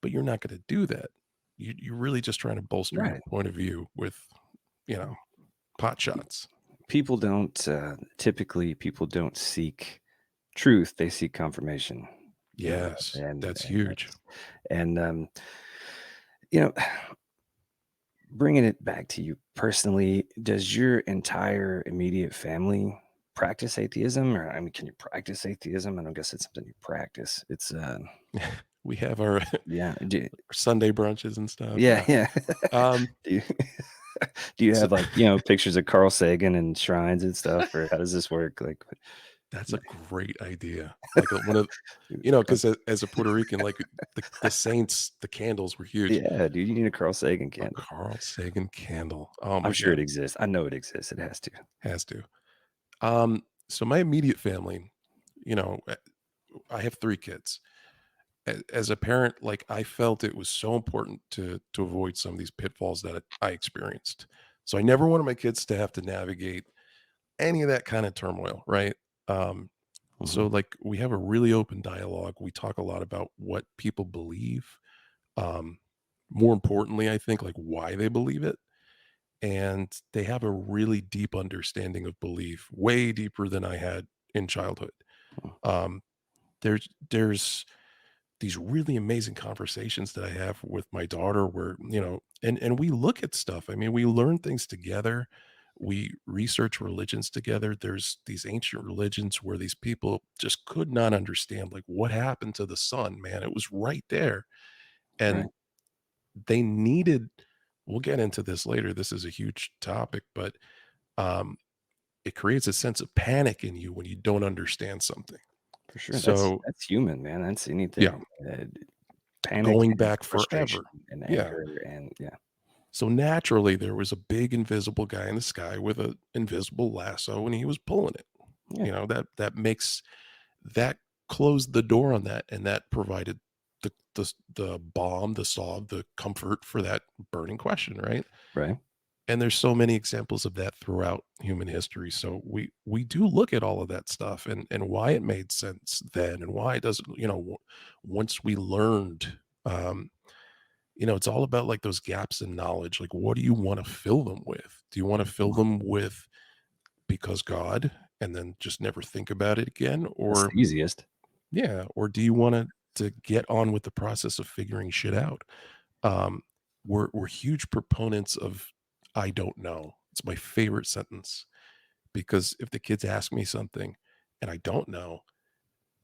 but you're not going to do that. You're really just trying to bolster your Right. point of view with, you know, pot shots. People don't, typically, people don't seek truth, they seek confirmation, Yes, and that's huge. that's and, you know, bringing it back to you personally, does your entire immediate family practice atheism? Or, I mean, can you practice atheism? I don't guess it's something you practice. It's, We have our yeah, Sunday brunches and stuff. yeah, Yeah. yeah. Um, Do you do you so have, like, pictures of Carl Sagan and shrines and stuff, or how does this work? Like, That's a great idea. Like, one of, because as a Puerto Rican, like, the saints, the candles were huge. yeah, dude, you need a Carl Sagan A candle. Carl Sagan candle. Oh I'm my sure it god, exists. I know it exists. It has to. has to. So my immediate family, you know, uh, I have 3 kids. As a parent, like, I felt it was so important to avoid some of these pitfalls that I experienced. So I never wanted my kids to have to navigate any of that kind of turmoil, right? Um, Mhm. so, like, we have a really open dialogue. We talk a lot about what people believe. Um, More importantly, I think, like, why they believe it. And they have a really deep understanding of belief, way deeper than I had in childhood. Mm. Um, there's these really amazing conversations that I have with my daughter where, and we look at stuff. I mean, we learn things together. We research religions together. There's these ancient religions where these people just could not understand, like, what happened to the sun, man. It was right there. Right. And they needed, we'll get into this later. This is a huge topic, but um, it creates a sense of panic in you when you don't understand something. For sure. So, That's human, man. That's yeah, anything. Panic going and back frustration forever. and Yeah. anger and yeah. So naturally, there was a big invisible guy in the sky with an invisible lasso, and he was pulling it. Yeah. That makes that closed the door on that, and that provided the balm, the solve, the comfort for that burning question, right? Right. And there's so many examples of that throughout human history. So we do look at all of that stuff and why it made sense then and why it doesn't. Once we learned, it's all about like those gaps in knowledge. Like, what do you want to fill them with? Do you want to fill them with because God, and then just never think about it again, That's or the easiest. yeah, or do you want to get on with the process of figuring shit out? Um, we're huge proponents of I don't know. It's my favorite sentence because if the kids ask me something and I don't know,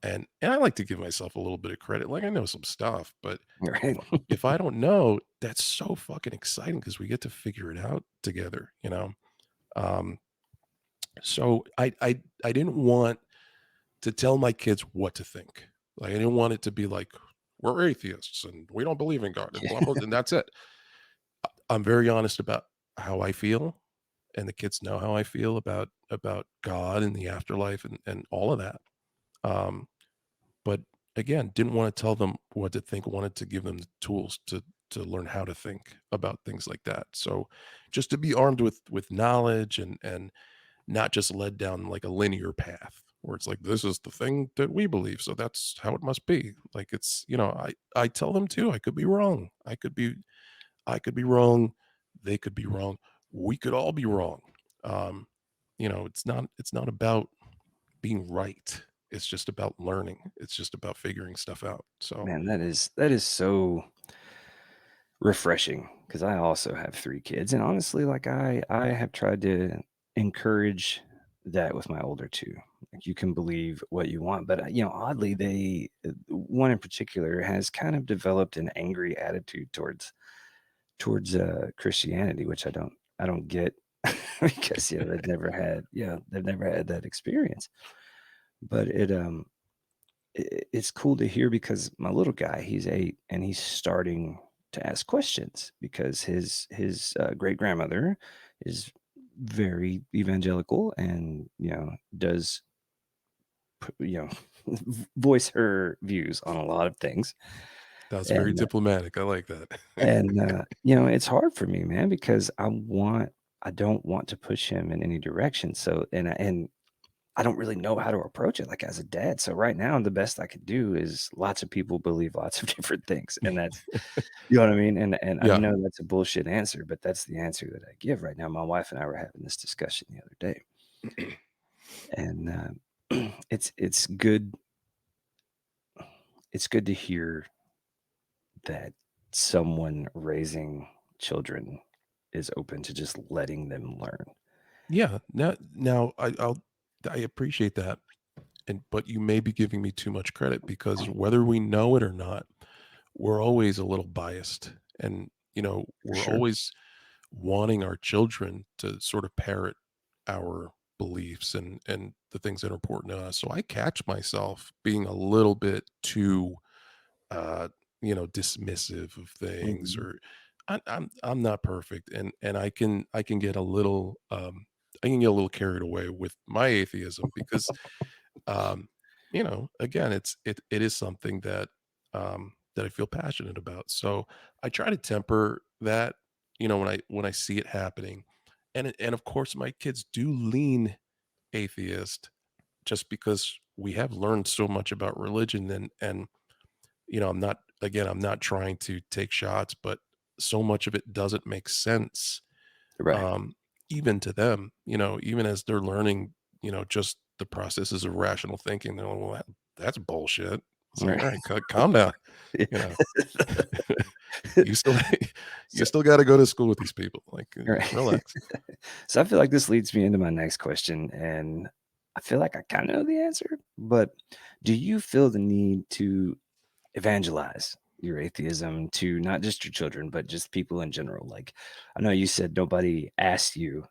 and I like to give myself a little bit of credit, like I know some stuff, but Right. if I don't know, that's so fucking exciting because we get to figure it out together. Um, so I didn't want to tell my kids what to think. Like I didn't want it to be like we're atheists and we don't believe in God and blah blah, and that's it. I'm very honest about how I feel, and the kids know how I feel about God and the afterlife and all of that. Um, but again, didn't want to tell them what to think. Wanted to give them the tools to learn how to think about things like that. So, just to be armed with knowledge and not just led down like a linear path where it's like this is the thing that we believe, so that's how it must be. Like it's I tell them too. I could be wrong. I could be wrong. They could be wrong. We could all be wrong. Um, it's not about being right. It's just about learning. It's just about figuring stuff out. So Man, that is so refreshing because I also have 3 kids, and honestly, like, I have tried to encourage that with my older 2. Like, you can believe what you want, but, oddly, one in particular has kind of developed an angry attitude towards Christianity, which I don't get because, they've never had that experience. But it's cool to hear because my little guy, he's 8, and he's starting to ask questions because his great grandmother is very evangelical and does voice her views on a lot of things. that was very And diplomatic. I like that. it's hard for me, man, because I don't want to push him in any direction. So and I don't really know how to approach it, like, as a dad. So right now, the best I could do is lots of people believe lots of different things, and that's you know what I mean? And I Yeah. know that's a bullshit answer, but that's the answer that I give right now. My wife and I were having this discussion the other day, and, it's good to hear that someone raising children is open to just letting them learn. Yeah. Now I appreciate that. But you may be giving me too much credit because whether we know it or not, we're always a little biased. And, For we're sure. always wanting our children to sort of parrot our beliefs and the things that are important to us. So I catch myself being a little bit too uh dismissive of things Mhm. or I'm not perfect and I can get a little carried away with my atheism because again, it is something that I feel passionate about. So I try to temper that, when I see it happening. And of course my kids do lean atheist just because we have learned so much about religion and I'm not trying to take shots, but so much of it doesn't make sense Right. um, even to them, even as they're learning, just the processes of rational thinking, they're like, well, that's bullshit. It's like, all right, calm down. You know, you still you So, still got to go to school with these people. Like, right. relax. So I feel like this leads me into my next question, and I feel like I kind of know the answer, but do you feel the need to evangelize your atheism to not just your children, but just people in general? Like, I know you said nobody asked you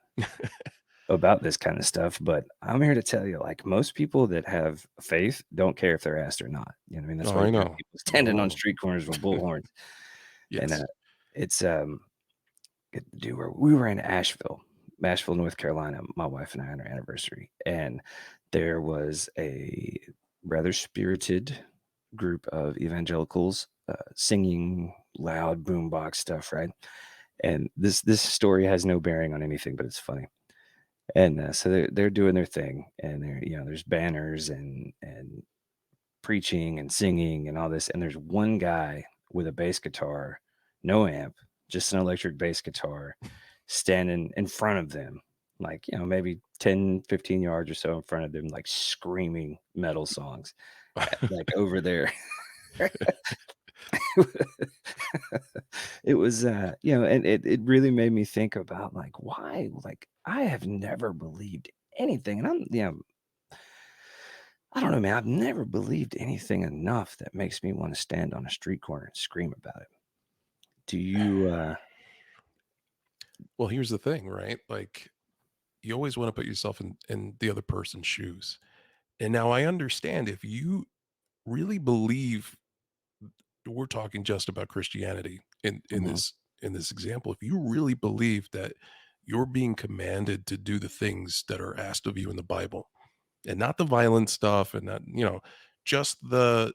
about this kind of stuff, but I'm here to tell you, like, most people that have faith don't care if they're asked or not. You know what I mean? That's Oh, why I you got know. people standing on Oh, street corners with bullhorns, and yes. it's good to do. Where we were in Asheville, North Carolina. My wife and I on our anniversary, and there was a rather spirited group of evangelicals singing loud boombox stuff, right? And this story has no bearing on anything, but it's funny. And so they're doing their thing, and there's banners and preaching and singing and all this, and there's one guy with a bass guitar, no amp, just an electric bass guitar, standing in front of them, like, maybe 10, 15 yards or so in front of them, like screaming metal songs, like over there. It was, and it really made me think about, like, why, like, I have never believed anything, and I don't know, man, I've never believed anything enough that makes me wanna stand on a street corner and scream about it. Do you, Well, here's the thing, right? Like, you always want to put yourself in the other person's shoes. And now I understand if you really believe we're talking just about Christianity in mhm, this example, if you really believe that you're being commanded to do the things that are asked of you in the Bible and not the violent stuff and not, just the,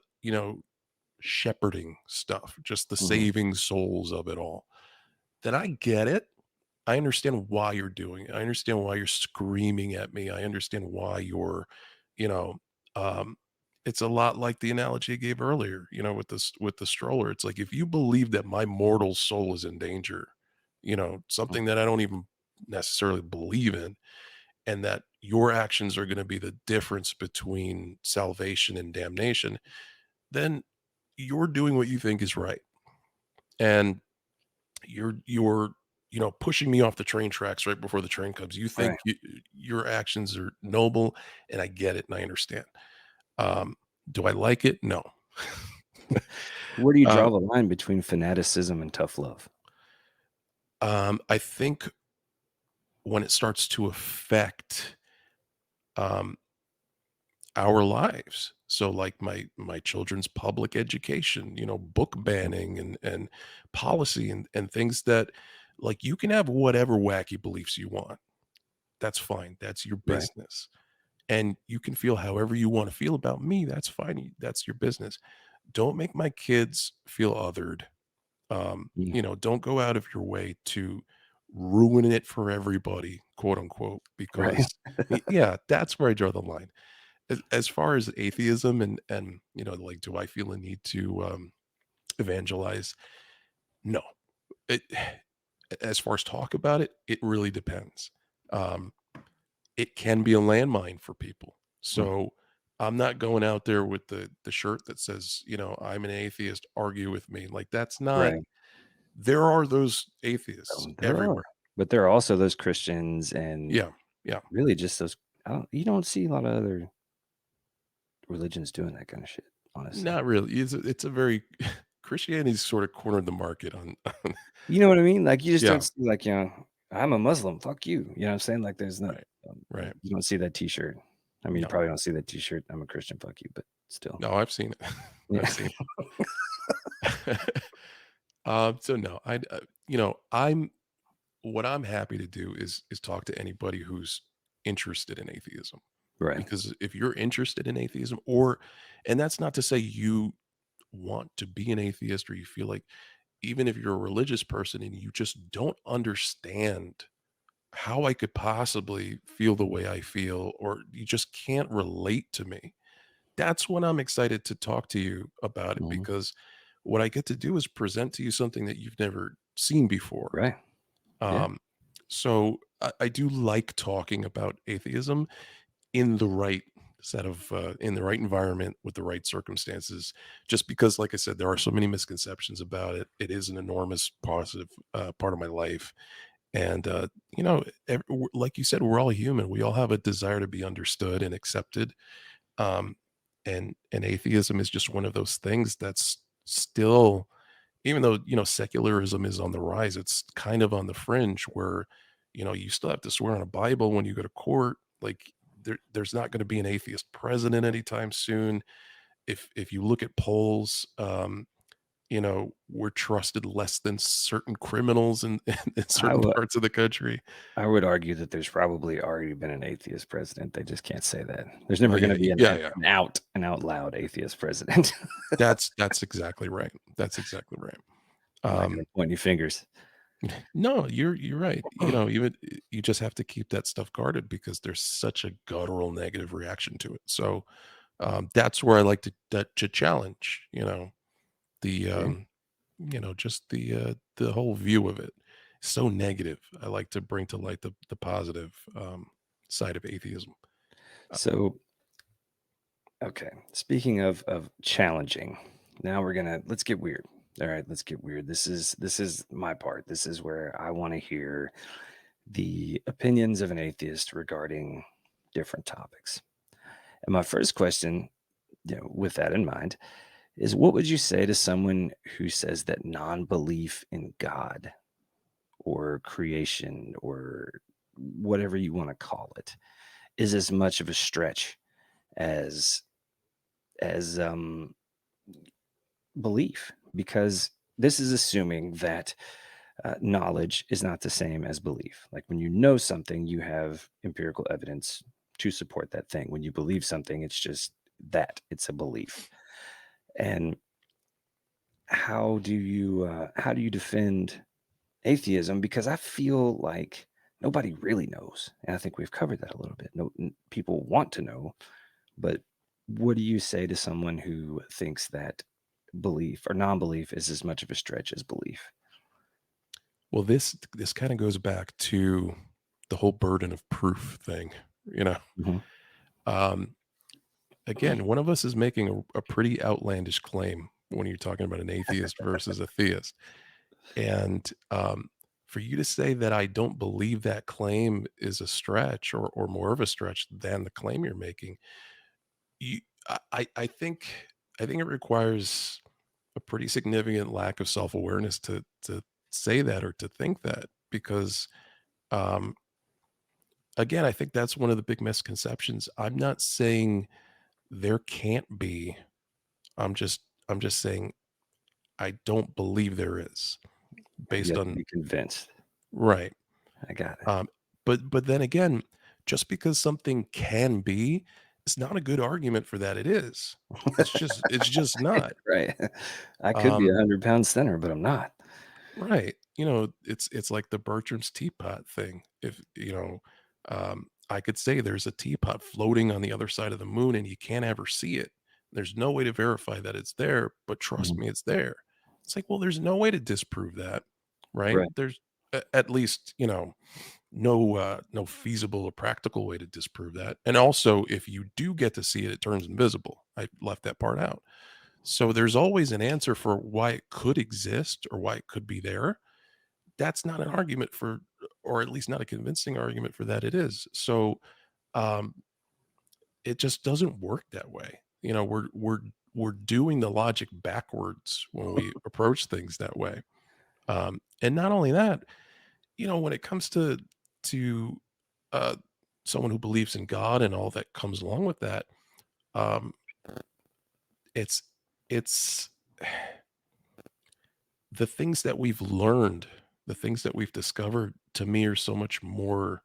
shepherding stuff, just the mhm, saving souls of it all, then I get it. I understand why you're doing it. I understand why you're screaming at me. I understand why you're, you know, um, it's a lot like the analogy I gave earlier, with this with the stroller. It's like if you believe that my mortal soul is in danger, mm, something that I don't even necessarily believe in, and that your actions are going to be the difference between salvation and damnation, then you're doing what you think is right. And you're pushing me off the train tracks right before the train comes. You think right. your actions are noble, and I get it and I understand. Um, do I like it? No. Where do you uh, draw the line between fanaticism and tough love? I think when it starts to affect um, our lives, so like my children's public education, book Mm, banning and policy and things that, like, you can have whatever wacky beliefs you want. That's fine. That's your right. business. And you can feel however you want to feel about me. That's fine. That's your business. Don't make my kids feel othered. Mm, Don't go out of your way to ruin it for everybody, quote unquote, right. because yeah, that's where I draw the line. As far as atheism and like, do I feel a need to evangelize? No. It, as far as talk about it, it really depends. Um, it can be a landmine for people. Mm, So I'm not going out there with the shirt that says, "I'm an atheist, argue with me." Like, that's not. right. There are those atheists There are, everywhere. but there are also those Christians and Yeah, yeah. really just those. You don't see a lot of other religions doing that kind of shit, honestly. Not really. It's a very Christianity's sort of cornered the market on You know what I mean? Like, you just don't yeah, see, like, "I'm a Muslim, fuck you." You know what I'm saying? Like, there's not, right, right. you don't see that T-shirt. I mean, you No, probably don't see that T-shirt, "I'm a Christian, fuck you," but still. no, I've seen it. Yeah. I've seen it. So no, I'm what I'm happy to do is talk to anybody who's interested in atheism. Right. Because if you're interested in atheism, or and that's not to say you want to be an atheist, or you feel like, even if you're a religious person and you just don't understand how I could possibly feel the way I feel, or you just can't relate to me, that's when I'm excited to talk to you about it, Mhm. because what I get to do is present to you something that you've never seen before. Right. Yeah. Um, so I do like talking about atheism in the right set of in the right environment with the right circumstances. Just because, like I said, there are so many misconceptions about it. It is an enormous positive part of my life, and like you said, we're all human. We all have a desire to be understood and accepted. Um, and atheism is just one of those things that's still, even though secularism is on the rise, it's kind of on the fringe where you still have to swear on a Bible when you go to court. Like there's not going to be an atheist president anytime soon. If you look at polls, we're trusted less than certain criminals in, in I certain would parts of the country. I would argue that there's probably already been an atheist president. They just can't say that. There's Oh never going yeah, to be yeah, yeah. an out loud atheist president. That's exactly right. That's exactly right. I'm not going Um, to point any fingers. no, you're right. Even you just have to keep that stuff guarded because there's such a guttural negative reaction to it. So that's where I like to challenge. The Okay. just the whole view of it. So negative. I like to bring to light the positive side of atheism. Uh, So, okay. Speaking of challenging, now let's get weird. All right, let's get weird. This is my part. This is where I want to hear the opinions of an atheist regarding different topics. And my first question, with that in mind, is what would you say to someone who says that non-belief in God or creation or whatever you want to call it is as much of a stretch as as belief? Because this is assuming that knowledge is not the same as belief. Like when you know something, you have empirical evidence to support that thing. When you believe something, it's just that it's a belief. And how do you defend atheism? Because I feel like nobody really knows, and I think we've covered that a little bit. No, people want to know, but what do you say to someone who thinks that belief or non-belief is as much of a stretch as belief? well, this kind of goes back to the whole burden of proof thing. You know, Mhm. um, again, one of us is making a pretty outlandish claim when you're talking about an atheist versus a theist. And for you to say that I don't believe that claim is a stretch or more of a stretch than the claim you're making, you, I think it requires a pretty significant lack of self-awareness to say that or to think that because um, again, I think that's one of the big misconceptions. I'm not saying there can't be. I'm just saying I don't believe there is You based have to on be convinced. right. I got it. Um, but then again, just because something can be, it's not a good argument for that it is. It's just not. Right. I could be Um, 100 pounds thinner, but I'm not. right. It's like the Bertram's teapot thing. If I could say there's a teapot floating on the other side of the moon and you can't ever see it. There's no way to verify that it's there, but trust Mhm. me, it's there. It's like, well, there's no way to disprove that, right? Right. There's at least, no feasible or practical way to disprove that. And also, if you do get to see it, it turns invisible. I left that part out. So there's always an answer for why it could exist or why it could be there. That's not an argument for, or at least not a convincing argument for that it is. So um, it just doesn't work that way. We're doing the logic backwards when we approach things that way. And not only that, when it comes to uh, someone who believes in God and all that comes along with that, um, it's it's the things that we've learned, the things that we've discovered, to me are so much more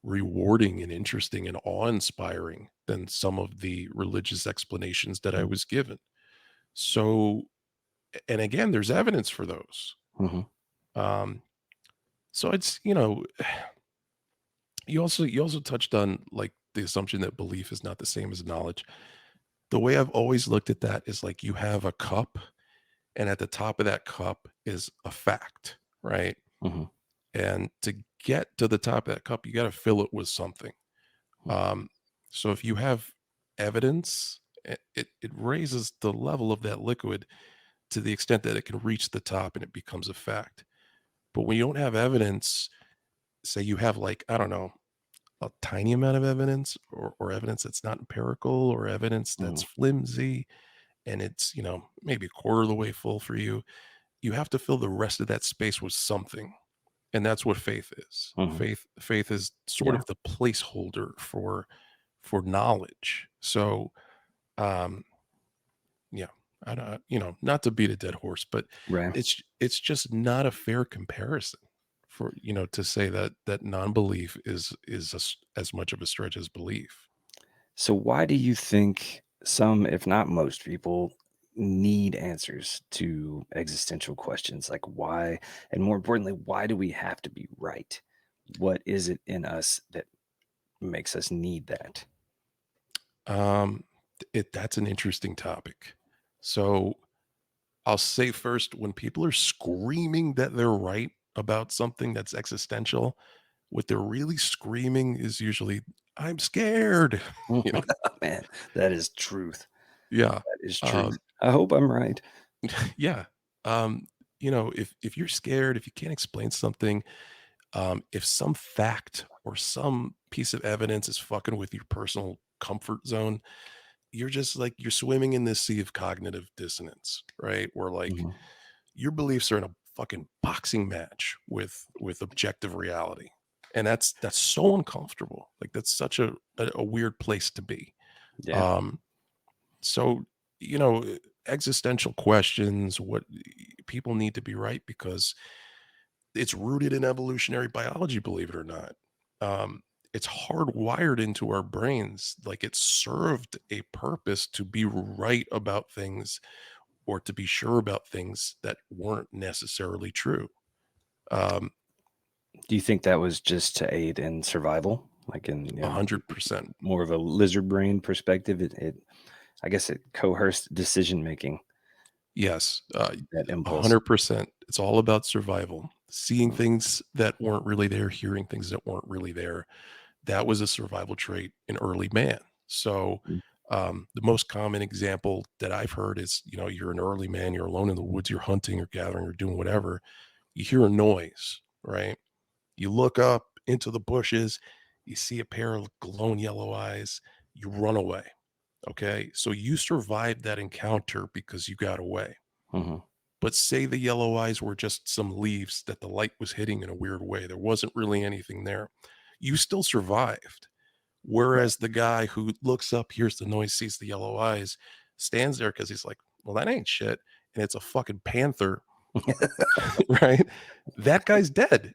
rewarding and interesting and awe-inspiring than some of the religious explanations that I Mhm. was given. So, and again, there's evidence for those. Mhm. Um, so it's you also touched on like the assumption that belief is not the same as knowledge. The way I've always looked at that is like you have a cup, and at the top of that cup is a fact, right? Mhm. And to get to the top of that cup, you got to fill it with something. Mhm. Um, so if you have evidence, it raises the level of that liquid to the extent that it can reach the top and it becomes a fact. But when you don't have evidence, say you have like, I don't know, a tiny amount of evidence, or evidence that's not empirical, or evidence that's Mhm. flimsy, and it's, maybe a quarter of the way full for you, you have to fill the rest of that space with something. And that's what faith is. Mhm. Faith is sort Yeah. of the placeholder for knowledge. So, um, yeah, I don't, not to beat a dead horse, but Right. it's just not a fair comparison for, to say that non-belief is as much of a stretch as belief. So why do you think some, if not most people, need answers to existential questions like why, and more importantly, why do we have to be right? What is it in us that makes us need that? Um, that's an interesting topic. So I'll say first, when people are screaming that they're right about something that's existential, what they're really screaming is usually, "I'm scared." You know? Man, that is truth. Yeah. That is truth. Um, I hope I'm right. yeah. Um, if you're scared, if you can't explain something, if some fact or some piece of evidence is fucking with your personal comfort zone, you're just like you're swimming in this sea of cognitive dissonance, right? Where like Mhm. your beliefs are in a fucking boxing match with objective reality. And that's so uncomfortable. Like that's such a weird place to be. Yeah, Um, so, you know, existential questions, what people need to be right because it's rooted in evolutionary biology, believe it or not. It's hardwired into our brains. Like it served a purpose to be right about things or to be sure about things that weren't necessarily true. Um, do you think that was just to aid in survival? Like in, 100%. more of a lizard brain perspective, it I guess it coerced decision making, Yes, that impulse. 100%. It's all about survival. Seeing Mm, things that weren't really there, hearing things that weren't really there. That was a survival trait in early man. So, mm, the most common example that I've heard is, you're an early man, you're alone in the woods, you're hunting or gathering or doing whatever. You hear a noise, right? You look up into the bushes, you see a pair of glowing yellow eyes, you run away. Okay. So you survived that encounter because you got away. mhm, But say the yellow eyes were just some leaves that the light was hitting in a weird way. There wasn't really anything there. You still survived. right. Whereas the guy who looks up, hears the noise, sees the yellow eyes, stands there because he's like, well, that ain't shit. And it's a fucking panther, right? That guy's dead.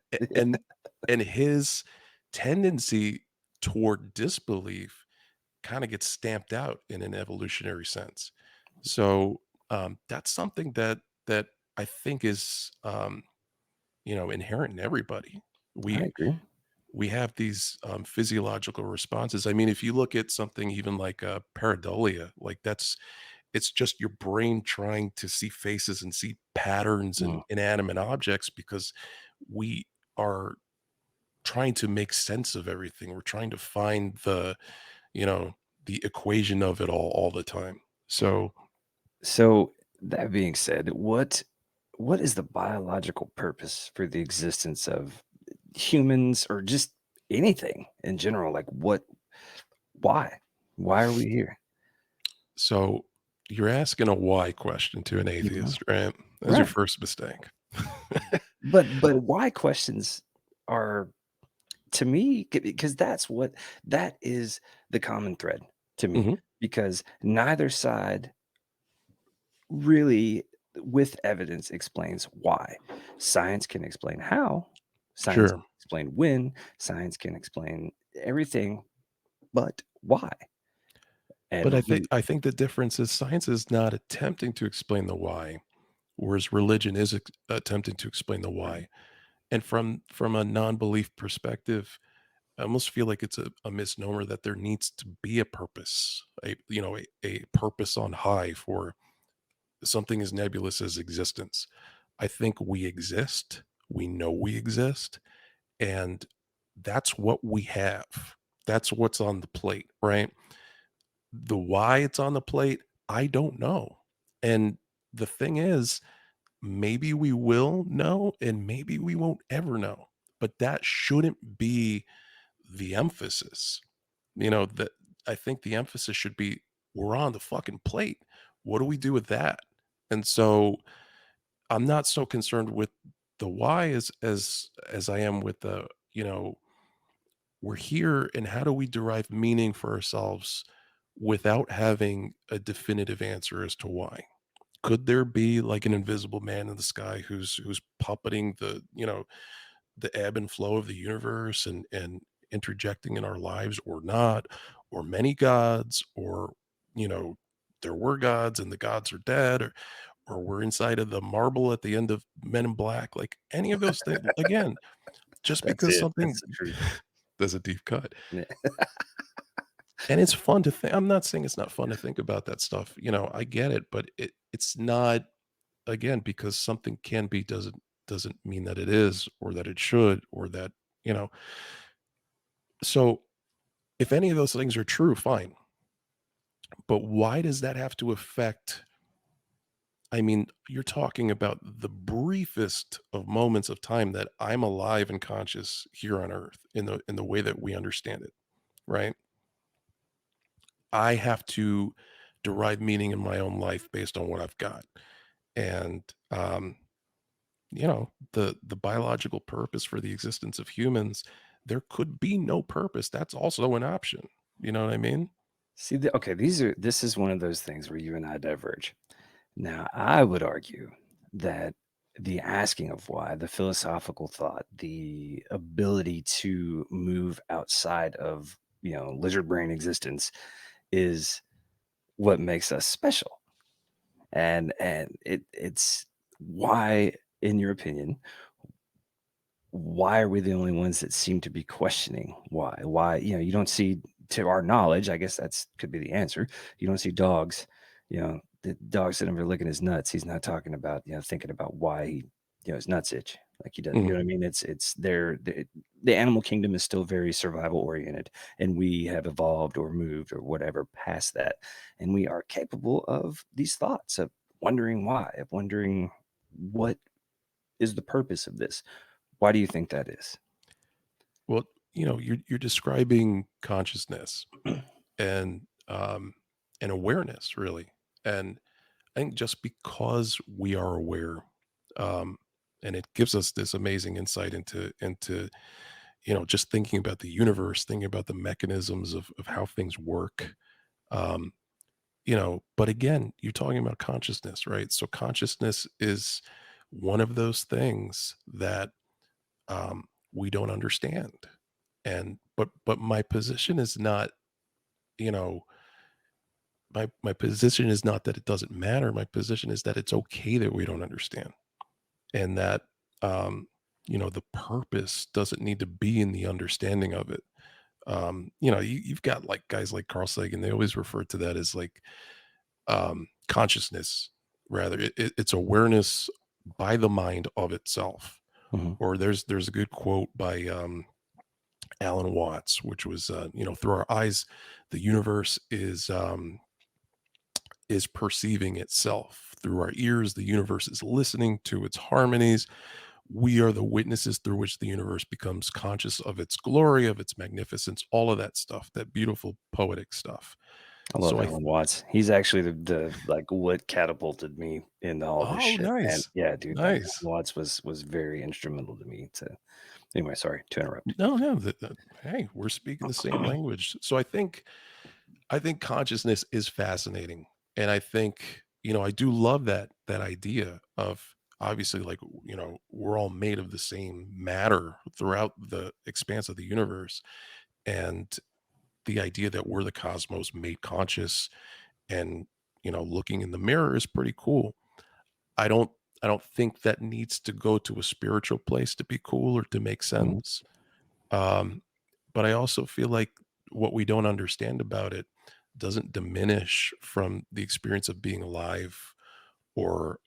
And his tendency toward disbelief kind of gets stamped out in an evolutionary sense. So that's something that I think is inherent in everybody. I We agree. we have these physiological responses. I mean, if you look at something even like pareidolia, like it's just your brain trying to see faces and see patterns in Mm. inanimate objects because we are trying to make sense of everything. We're trying to find you know, the equation of it all the time. So, So, that being said, what is the biological purpose for the existence of humans or just anything in general? Like why? Why are we here? so you're asking a why question to an Mhm. atheist, right? That's your Right. first mistake. But why questions are to me because that is the common thread to me Mhm. because neither side really with evidence explains why. Science can explain how, science Sure. can explain when, science can explain everything, but why? But And I think the difference is science is not attempting to explain the why, whereas religion is attempting to explain the why. And from a non-belief perspective, I almost feel like it's a misnomer that there needs to be a purpose, a purpose on high for something as nebulous as existence. I think we exist. We know we exist. And that's what we have. That's what's on the plate, right? The why it's on the plate, I don't know. And the thing is, maybe we will know and maybe we won't ever know. But that shouldn't be the emphasis. That I think the emphasis should be we're on the fucking plate. What do we do with that? And so I'm not so concerned with the why as I am with the, we're here and how do we derive meaning for ourselves without having a definitive answer as to why? Could there be like an invisible man in the sky who's puppeting the ebb and flow of the universe and interjecting in our lives or not, or many gods, or you know, there were gods and the gods are dead, or we're inside of the marble at the end of Men in Black, like any of those things. Again, just That's because it. That's something the truth. does a deep cut. Yeah. And it's fun to think. I'm not saying it's not fun to think about that stuff. I get it, but it's not, again, because something can be doesn't mean that it is or that it should or that, you know. So if any of those things are true, fine. But why does that have to affect, I mean, you're talking about the briefest of moments of time that I'm alive and conscious here on earth in the way that we understand it, right? I have to derive meaning in my own life based on what I've got. And the biological purpose for the existence of humans, there could be no purpose. That's also an option. You know what I mean? See, okay, this is one of those things where you and I diverge. Now, I would argue that the asking of why, the philosophical thought, the ability to move outside of, lizard brain existence is what makes us special. And it's why, in your opinion, why are we the only ones that seem to be questioning why? Why, you don't see, to our knowledge, I guess that's could be the answer. You don't see dogs, the dog sitting over licking his nuts. He's not talking about, thinking about why he, his nuts itch like he does. You Mhm. know what I mean? It's there. The animal kingdom is still very survival oriented, and we have evolved or moved or whatever past that, and we are capable of these thoughts of wondering why, of wondering what is the purpose of this. Why do you think that is? Well, you're describing consciousness and and awareness, really. And I think just because we are aware, um, and it gives us this amazing insight into just thinking about the universe, thinking about the mechanisms of how things work. Um, but again, you're talking about consciousness, right? So consciousness is one of those things that we don't understand. And but my position is not, you know, my position is not that it doesn't matter. My position is that it's okay that we don't understand. And that um, the purpose doesn't need to be in the understanding of it. You've got like guys like Carl Sagan, they always refer to that as like consciousness, rather. It's awareness by the mind of itself. Mhm. Or there's a good quote by Alan Watts, which was, through our eyes, the universe is perceiving itself. Through our ears, the universe is listening to its harmonies. We are the witnesses through which the universe becomes conscious of its glory, of its magnificence, all of that stuff, that beautiful poetic stuff. I love So Alan Watts. He's actually the like, what catapulted me into all this oh, shit, man. nice. Yeah, dude, like, Alan Nice. Watts was very instrumental to me to anyway, sorry to interrupt. No, no, hey, we're speaking the same language. So I think consciousness is fascinating. And I think, I do love that idea of, obviously, like, we're all made of the same matter throughout the expanse of the universe. And the idea that we're the cosmos made conscious and, looking in the mirror is pretty cool. I don't I don't think that needs to go to a spiritual place to be cool or to make Mhm, sense. Um, but I also feel like what we don't understand about it doesn't diminish from the experience of being alive or,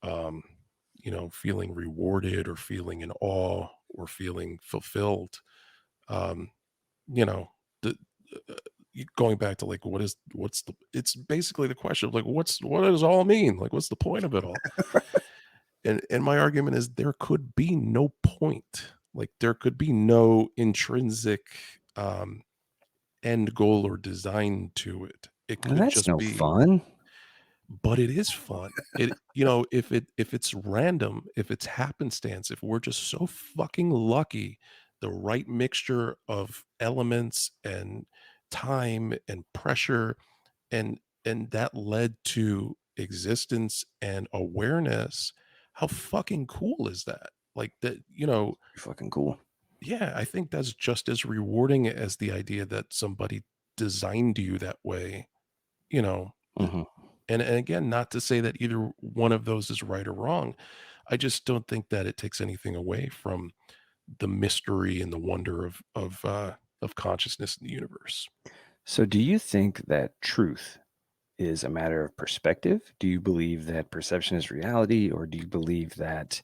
feeling rewarded or feeling in awe or feeling fulfilled. Um, you know, the, going back to like it's basically the question of like what does all mean? Like what's the point of it all? And my argument is there could be no point. Like there could be no intrinsic um end goal or design to it. It Well, could that's just no be, fun. but it is fun. It if it's random, if it's happenstance, if we're just so fucking lucky, the right mixture of elements and time and pressure and that led to existence and awareness, how fucking cool is that? Like that, Fucking cool. yeah, I think that's just as rewarding as the idea that somebody designed you that way, you know. Hmm. And again, not to say that either one of those is right or wrong. I just don't think that it takes anything away from the mystery and the wonder of consciousness in the universe. So, do you think that truth is a matter of perspective? Do you believe that perception is reality, or do you believe that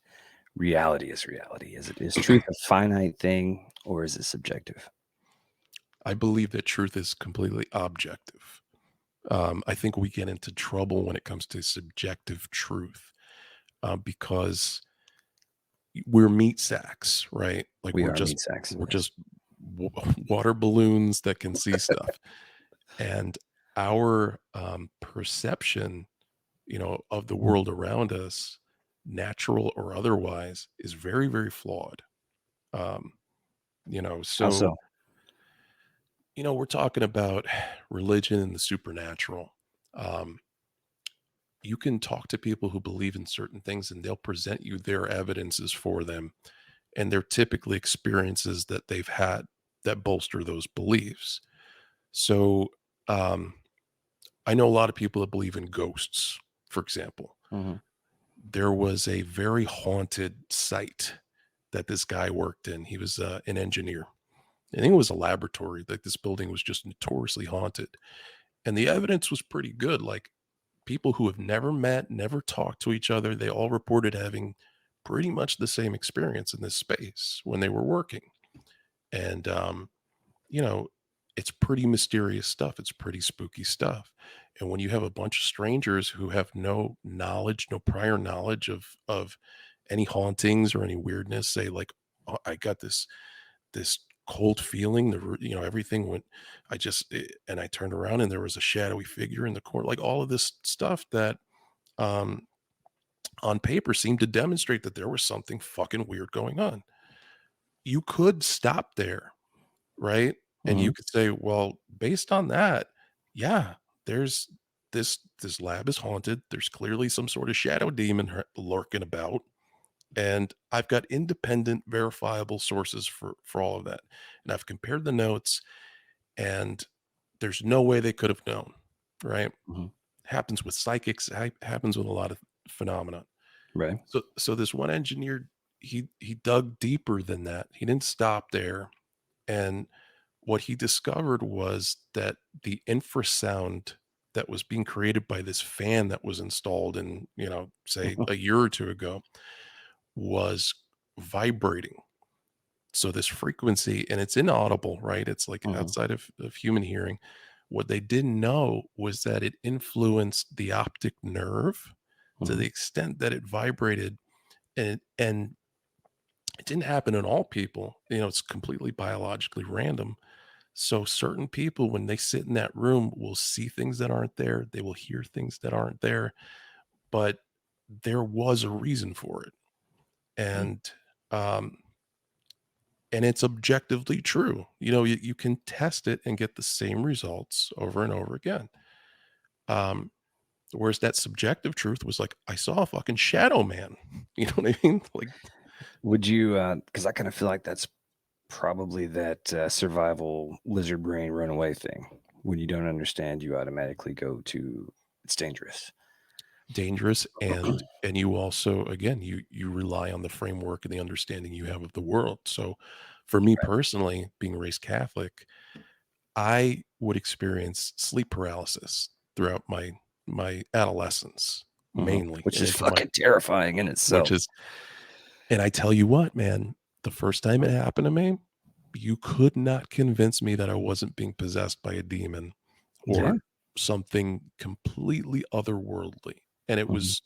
reality is reality? Is truth a finite thing, or is it subjective? I believe that truth is completely objective. I think we get into trouble when it comes to subjective truth because we're meat sacks, right? Like We are meat sacks. we're Yes. just water balloons that can see stuff, and our perception, of the world around us, natural or otherwise, is very, very flawed. Um, How so so? we're talking about religion and the supernatural. Um, you can talk to people who believe in certain things and they'll present you their evidences for them. And they're typically experiences that they've had that bolster those beliefs. So um, I know a lot of people that believe in ghosts, for example. Hmm. There was a very haunted site that this guy worked in. He was an engineer. I think it was a laboratory. Like this building was just notoriously haunted. And the evidence was pretty good. Like people who have never met, never talked to each other, they all reported having pretty much the same experience in this space when they were working. And, you know, it's pretty mysterious stuff. It's pretty spooky stuff. And when you have a bunch of strangers who have no knowledge, no prior knowledge of any hauntings or any weirdness, say like, "Oh, I got this cold feeling, everything went, and I turned around and there was a shadowy figure in the corner," like all of this stuff that um on paper seemed to demonstrate that there was something fucking weird going on. You could stop there, right? And Hmm. you could say, well, based on that, yeah, there's this lab is haunted. There's clearly some sort of shadow demon lurking about. And I've got independent, verifiable sources for all of that. And I've compared the notes, and there's no way they could have known, right? Hmm. Happens with psychics, happens with a lot of phenomena. Right. So this one engineer, he dug deeper than that. He didn't stop there. And what he discovered was that the infrasound that was being created by this fan that was installed in, say Mhm. a year or two ago was vibrating. So this frequency, and it's inaudible, right? It's like Mhm. outside of human hearing. What they didn't know was that it influenced the optic nerve to Mhm. the extent that it vibrated, and it didn't happen in all people. It's completely biologically random. So certain people, when they sit in that room, will see things that aren't there. They will hear things that aren't there, but there was a reason for it. Mm. And um, and it's objectively true. You can test it and get the same results over and over again. Um, Whereas that subjective truth was like, I saw a fucking shadow man. You know what I mean? Like, Would you, because I kinda feel like that's probably that, survival lizard brain runaway thing. When you don't understand, you automatically go to, "It's dangerous." dangerous, and you also, again, you rely on the framework and the understanding you have of the world. So for me personally, being raised Catholic, I would experience sleep paralysis throughout my adolescence, Mhm. mainly, Which and is into my fucking terrifying in which itself. is and I tell you what, man, the first time it happened to me, You could not convince me that I wasn't being possessed by a demon Yeah. or something completely otherworldly. And it Mhm. was,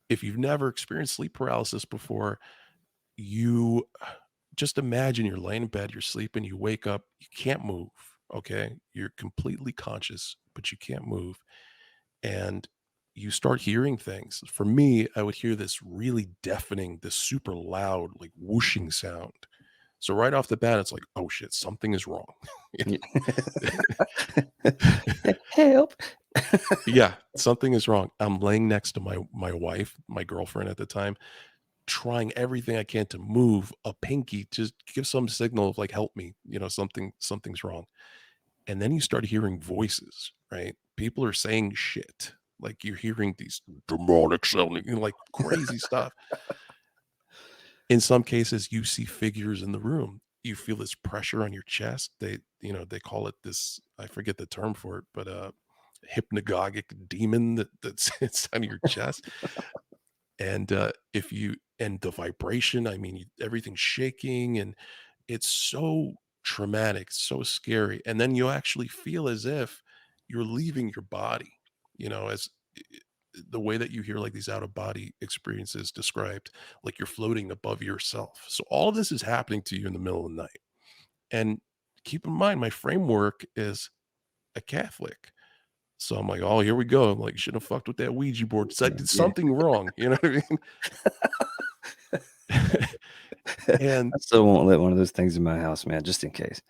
if you've never experienced sleep paralysis before, you just imagine you're laying in bed, you're sleeping, you wake up, you can't move. Okay. You're completely conscious, but you can't move. And you start hearing things. For me, I would hear this really deafening, this super loud, like whooshing sound. So right off the bat, it's like, oh shit, something is wrong. You Yeah. know? Help. Yeah, something is wrong. I'm laying next to my wife, my girlfriend at the time, trying everything I can to move a pinky, just give some signal of like, help me, something's wrong. And then you start hearing voices, right? People are saying shit. Like you're hearing these demonic sounding, like crazy stuff. In some cases, you see figures in the room. You feel this pressure on your chest. They call it this, I forget the term for it, but hypnagogic demon that sits on your chest. And if you and the vibration, I mean, everything's shaking and it's so traumatic, so scary. And then you actually feel as if you're leaving your body, as the way that you hear like these out of body experiences described, like you're floating above yourself. So all of this is happening to you in the middle of the night. And keep in mind, my framework is a Catholic. So I'm like, oh, here we go. I'm like, should have fucked with that Ouija board. So I Yeah, did yeah. something wrong. You know what I mean? And I still won't let one of those things in my house, man, just in case.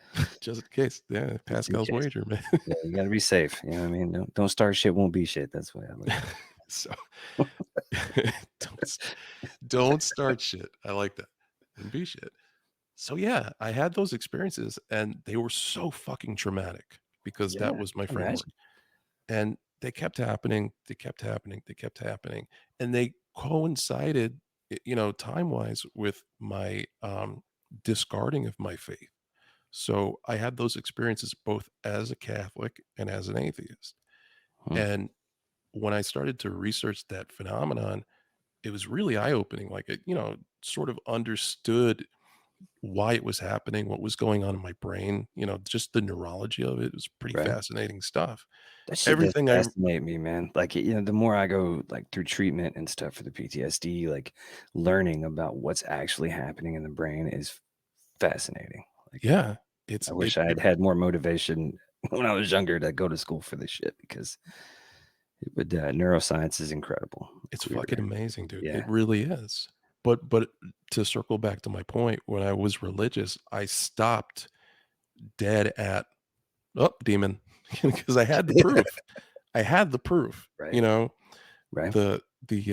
just in case, yeah, Just in Pascal's case. wager, man. Yeah, you gotta be safe, you know what I mean? Don't start shit, won't be shit. That's the way I look at So don't don't start shit. I like that. Wouldn't be shit. So yeah, I had those experiences and they were so fucking traumatic because that Yeah, was my framework. imagine. And they kept happening, they kept happening, they kept happening. And they coincided, time-wise with my discarding of my faith. So I had those experiences both as a Catholic and as an atheist. Hmm, And when I started to research that phenomenon, it was really eye-opening. Like it, sort of understood why it was happening, what was going on in my brain, just the neurology of it was pretty right? fascinating stuff. That shit does Everything I fascinate me, man. Like, the more I go, like, through treatment and stuff for the PTSD, like, learning about what's actually happening in the brain is fascinating. Like, yeah, I it's it wish I it had had more motivation when I was younger to go to school for this shit because neuroscience is incredible. it's Like, fucking amazing, dude. It yeah. really is. But to circle back to my point, when I was religious, I stopped dead at, "Oh, demon," because I had the proof. I had the proof, Right, right, the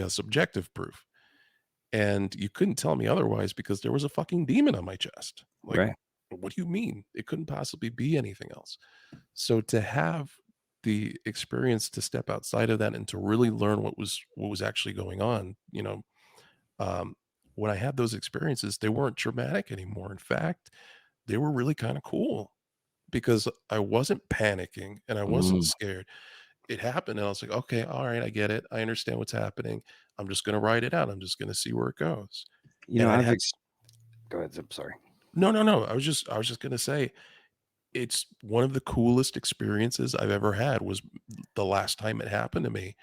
subjective proof, and you couldn't tell me otherwise because there was a fucking demon on my chest. Like, right. what do you mean? It couldn't possibly be anything else. So to have the experience to step outside of that and to really learn what was actually going on, um, when I had those experiences, they weren't traumatic anymore. In fact, they were really kind of cool because I wasn't panicking and I wasn't Mm. scared. It happened and I was like, okay, all right, I get it. I understand what's happening. I'm just going to write it out. I'm just going to see where it goes. You know, And I'd I've have ex Go ahead, I'm sorry. no, no, no. I was just going to say it's one of the coolest experiences I've ever had was the last time it happened to me.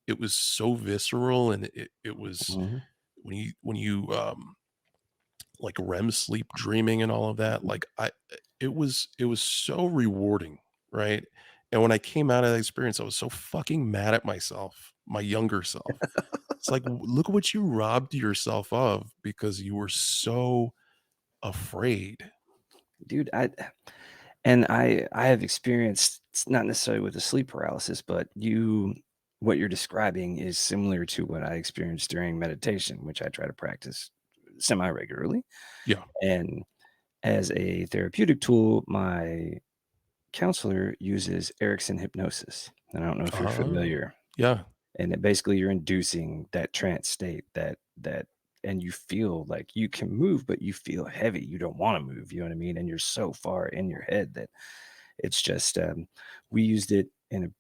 It was so visceral and it was Mhm. when you like REM sleep dreaming and all of that, like it was so rewarding, right? And when I came out of that experience, I was so fucking mad at myself, my younger self. It's like, look what you robbed yourself of because you were so afraid. Dude, I have experienced it's not necessarily with the sleep paralysis, but what you're describing is similar to what I experienced during meditation, which I try to practice semi-regularly. Yeah. And as a therapeutic tool, my counselor uses Erickson hypnosis. And I don't know if you're Oh, familiar. yeah. And basically you're inducing that trance state that and you feel like you can move, but you feel heavy. You don't want to move. You know what I mean? And you're so far in your head that it's just, we used it in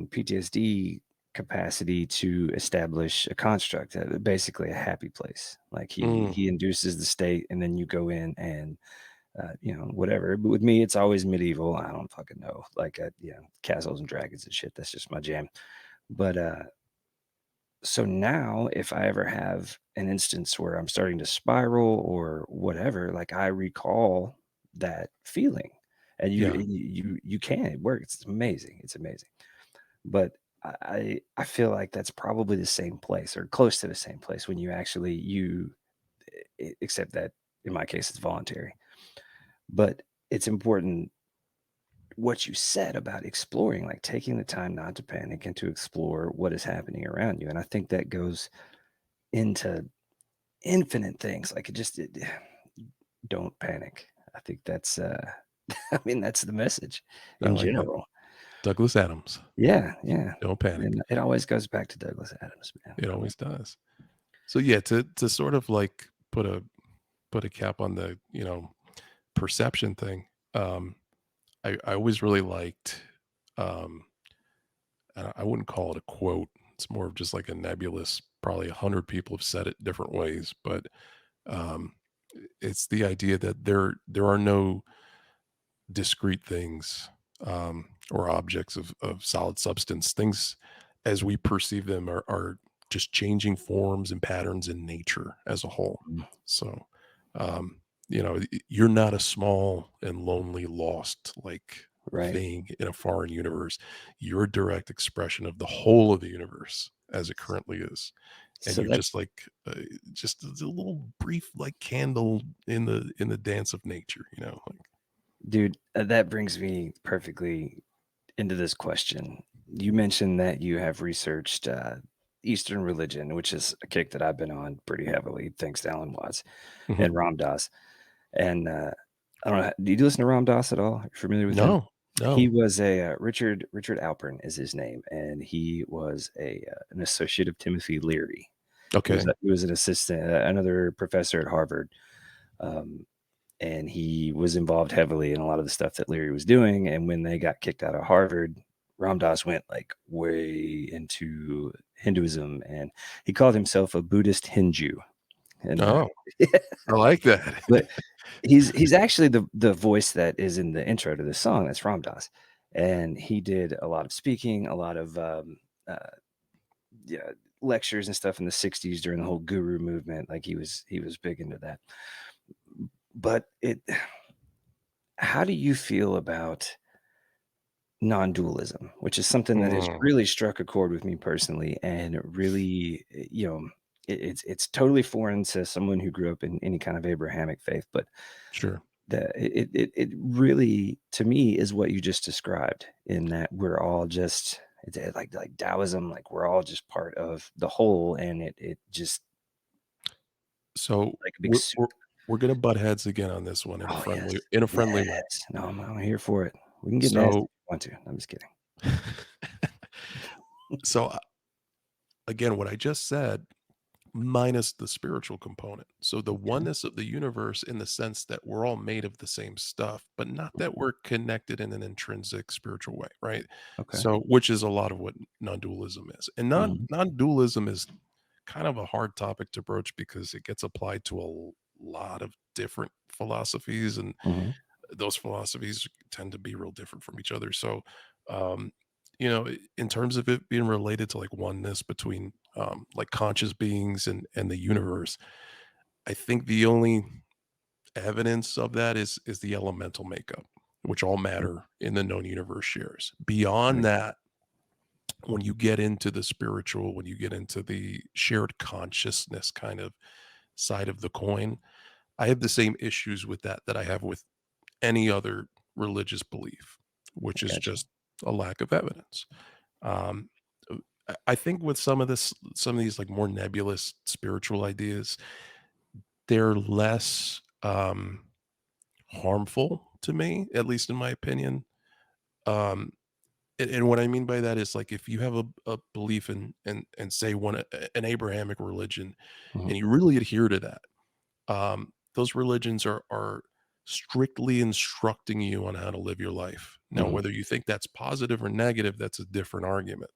PTSD capacity to establish a construct, basically a happy place. Like he Mm, he induces the state, and then you go in and whatever. But with me, it's always medieval. I don't fucking know, like, castles and dragons and shit. That's just my jam. But so now, if I ever have an instance where I'm starting to spiral or whatever, like I recall that feeling, and Yeah. you can it works. It's amazing. It's amazing. But I feel like that's probably the same place or close to the same place when you actually except that in my case it's voluntary. But it's important what you said about exploring, like taking the time not to panic and to explore what is happening around you. And I think that goes into infinite things. Like don't panic. I think that's I mean that's the message I in like that. general. Douglas Adams. Yeah, yeah. Don't panic. And it always goes back to Douglas Adams, man. It always does. So yeah, to sort of like put a cap on the, perception thing. I always really liked, um, I wouldn't call it a quote. It's more of just like a nebulous, probably 100 people have said it different ways, but um, it's the idea that there are no discrete things, or objects of solid substance. Things as we perceive them are just changing forms and patterns in nature as a whole. Mm, So, you're not a small and lonely, lost like right. thing in a foreign universe. You're a direct expression of the whole of the universe as it currently is, and So you're that just like just a little brief like candle in the dance of nature. Like dude, that brings me perfectly into this question. You mentioned that you have researched Eastern religion, which is a kick that I've been on pretty heavily, thanks to Alan Watts mhm. and Ram Dass. And I don't know, do you listen to Ram Dass at all? Are you familiar with him? No, He no. was a Richard Alpern is his name, and he was an associate of Timothy Leary. Okay. He was an assistant, another professor at Harvard. Um, and he was involved heavily in a lot of the stuff that Leary was doing. And when they got kicked out of Harvard, Ram Dass went like way into Hinduism, and he called himself a Buddhist Hindu. And Oh, I like that. but he's actually the voice that is in the intro to this song. That's Ram Dass, and he did a lot of speaking, a lot of uh, yeah, lectures and stuff in the '60s during the whole guru movement. Like he was big into that. But how do you feel about non-dualism, which is something that has Mm, really struck a chord with me personally, and really, it's totally foreign to someone who grew up in any kind of Abrahamic faith, but sure. it really, to me, is what you just described in that we're all just it's like Taoism, like we're all just part of the whole, and it just So like a big we're soup. we're we're gonna butt heads again on this one Oh yes, in a friendly way. yes. No, I'm here for it. We can get nasty So if you want to. I'm just kidding. so, again, what I just said, minus the spiritual component. So the Okay, oneness of the universe in the sense that we're all made of the same stuff, but not that we're connected in an intrinsic spiritual way, right? okay. So which is a lot of what non-dualism is. And Mhm, non-dualism is kind of a hard topic to broach because it gets applied to a lot of different philosophies, and mhm, those philosophies tend to be real different from each other. So, um, in terms of it being related to like oneness between like conscious beings and the universe, I think the only evidence of that is the elemental makeup, which all mhm, matter in the known universe shares. Beyond right, that, when you get into the spiritual, when you get into the shared consciousness kind of side of the coin, I have the same issues with that I have with any other religious belief, which I is got you. just a lack of evidence. Um, I think with some of these like more nebulous spiritual ideas, they're less harmful to me, at least in my opinion. Um, and what I mean by that is like if you have a belief in say an Abrahamic religion, Mhm, and you really adhere to that, those religions are strictly instructing you on how to live your life. Now, mhm, whether you think that's positive or negative, that's a different argument.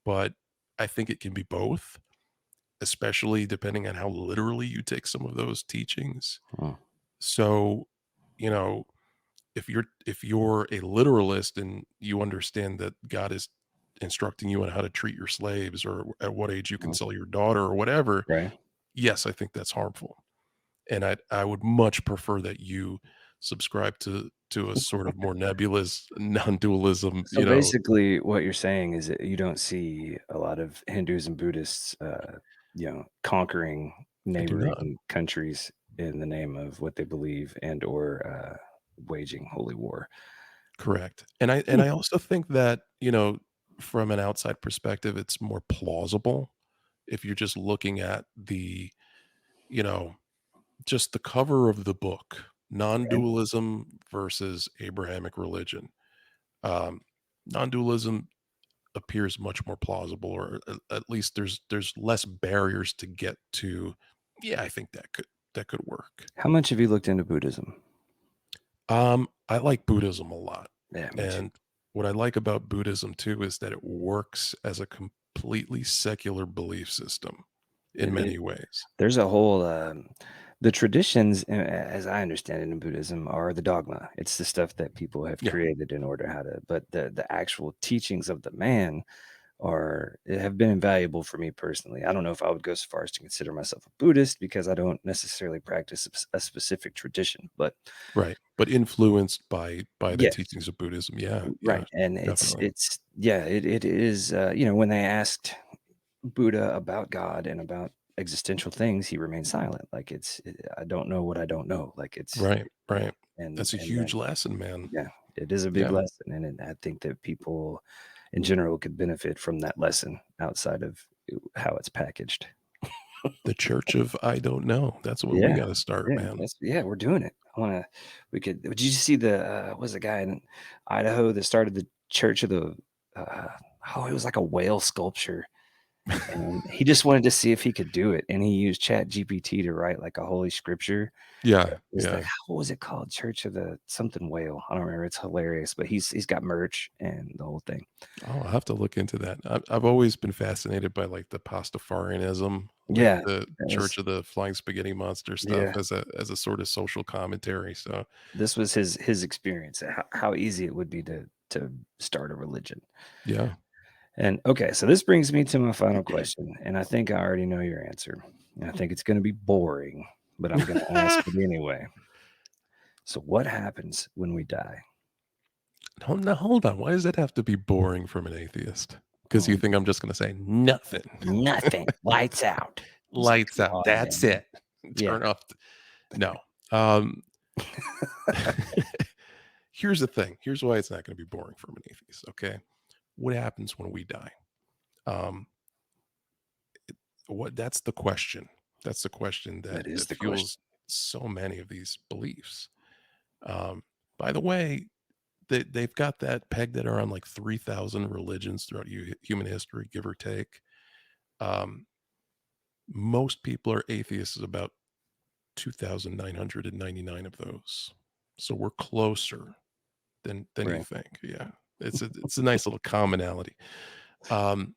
But I think it can be both, especially depending on how literally you take some of those teachings. mm, So, you know, if you're a literalist and you understand that God is instructing you on how to treat your slaves or at what age you can Mhm. sell your daughter or whatever, Right. yes, I think that's harmful. And I would much prefer that you subscribe to a sort of more nebulous non-dualism, So basically, what you're saying is that you don't see a lot of Hindus and Buddhists, conquering I do not. neighboring countries in the name of what they believe and or waging holy war. Correct. And I Hmm. also think that, from an outside perspective, it's more plausible if you're just looking at you know, just the cover of the book, Right. non-dualism versus Abrahamic religion. Um, Non-dualism appears much more plausible, or at least there's less barriers to get to. Yeah, I think that could work. How much have you looked into Buddhism? I like Buddhism a lot, Yeah, me too. and what I like about Buddhism too is that it works as a completely secular belief system in It many ways. There's a whole, the traditions, as I understand it in Buddhism, are the dogma. It's the stuff that people have Yeah, created in order how to, but the actual teachings of the man have been invaluable for me personally. I don't know if I would go so far as to consider myself a Buddhist because I don't necessarily practice a specific tradition, but right. But influenced by the yes, teachings of Buddhism. Yeah, yeah, right. And definitely. it's yeah, it is, when they asked Buddha about God and about existential things, he remained silent. Like I don't know what I don't know. Like Right, yeah, right. That's a and then huge lesson, man. yeah, it is a big Yeah. lesson, and I think that people in general could benefit from that lesson outside of how it's packaged. The Church of I don't know. That's what we Yeah, gotta start, yeah, man. we're doing it. Did you see was a guy in Idaho that started the Church of the? Uh, it was like a whale sculpture. And he just wanted to see if he could do it, and he used Chat GPT to write, like, a holy scripture. Yeah, It's the yeah. what was it called? Church of the something whale. I don't remember, it's hilarious, but he's got merch and the whole thing. Oh, I'll have to look into that. I've always been fascinated by, like, the Pastafarianism, like Yeah, the that was Church of the Flying Spaghetti Monster stuff yeah, as a sort of social commentary, so this was his experience, how easy it would be to start a religion. yeah. And, okay, so this brings me to my final question, and I think I already know your answer, and I think it's gonna be boring, but I'm gonna ask it anyway. So what happens when we die? Hold on, why does that have to be boring from an atheist? Because you Well, think I'm just gonna say, "Nothing. nothing. Lights out. It's like, Lights out. "Come on, That's man." it. Yeah. Turn off." No. Um, here's the thing. Here's why it's not gonna be boring from an atheist, okay? What happens when we die? Um, what that's the question. That's the question that That is that the question. fuels so many of these beliefs. Um, by the way, they've got that pegged at around like 3,000 religions throughout human history, give or take. Um, Most people are atheists about 2,999 of those. So we're closer than you Right. think. Yeah. It's a nice little commonality. Um,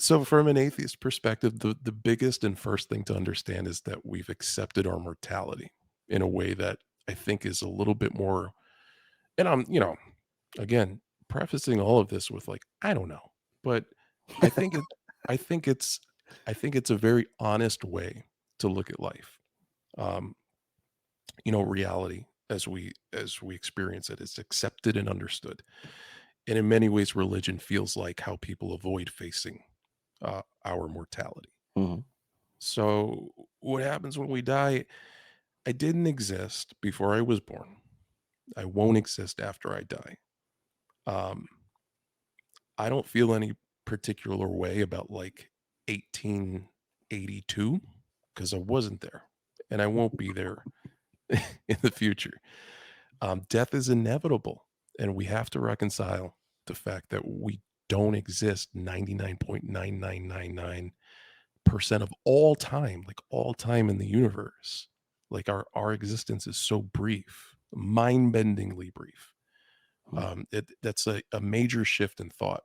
so from an atheist perspective, the biggest and first thing to understand is that we've accepted our mortality in a way that I think is a little bit more, and again, prefacing all of this with like, I don't know, but I think it I think it's I think it's a very honest way to look at life. Um, Reality as we experience it is accepted and understood. And in many ways, religion feels like how people avoid facing our mortality. Mhm. So, what happens when we die? I didn't exist before I was born. I won't exist after I die. Um, I don't feel any particular way about like 1882 because I wasn't there and I won't be there in the future. Death is inevitable, and we have to reconcile the fact that we don't exist 99.9999% of all time, like all time in the universe. Like our existence is so brief, mind-bendingly brief. Mm. That's a major shift in thought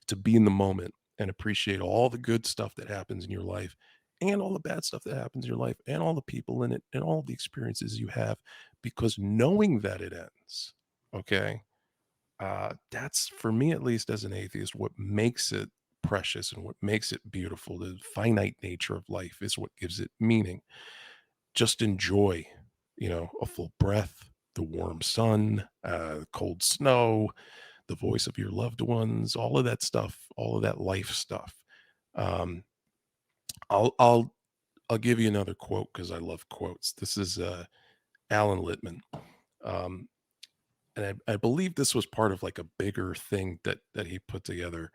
to be in the moment and appreciate all the good stuff that happens in your life and all the bad stuff that happens in your life and all the people in it and all the experiences you have, because knowing that it ends, okay, that's, for me at least as an atheist, what makes it precious and what makes it beautiful. The finite nature of life is what gives it meaning. Just enjoy, a full breath, the warm sun, cold snow, the voice of your loved ones, all of that stuff, all of that life stuff. Um, I'll give you another quote because I love quotes. This is Alan Littman. Um, and I believe this was part of like a bigger thing that he put together.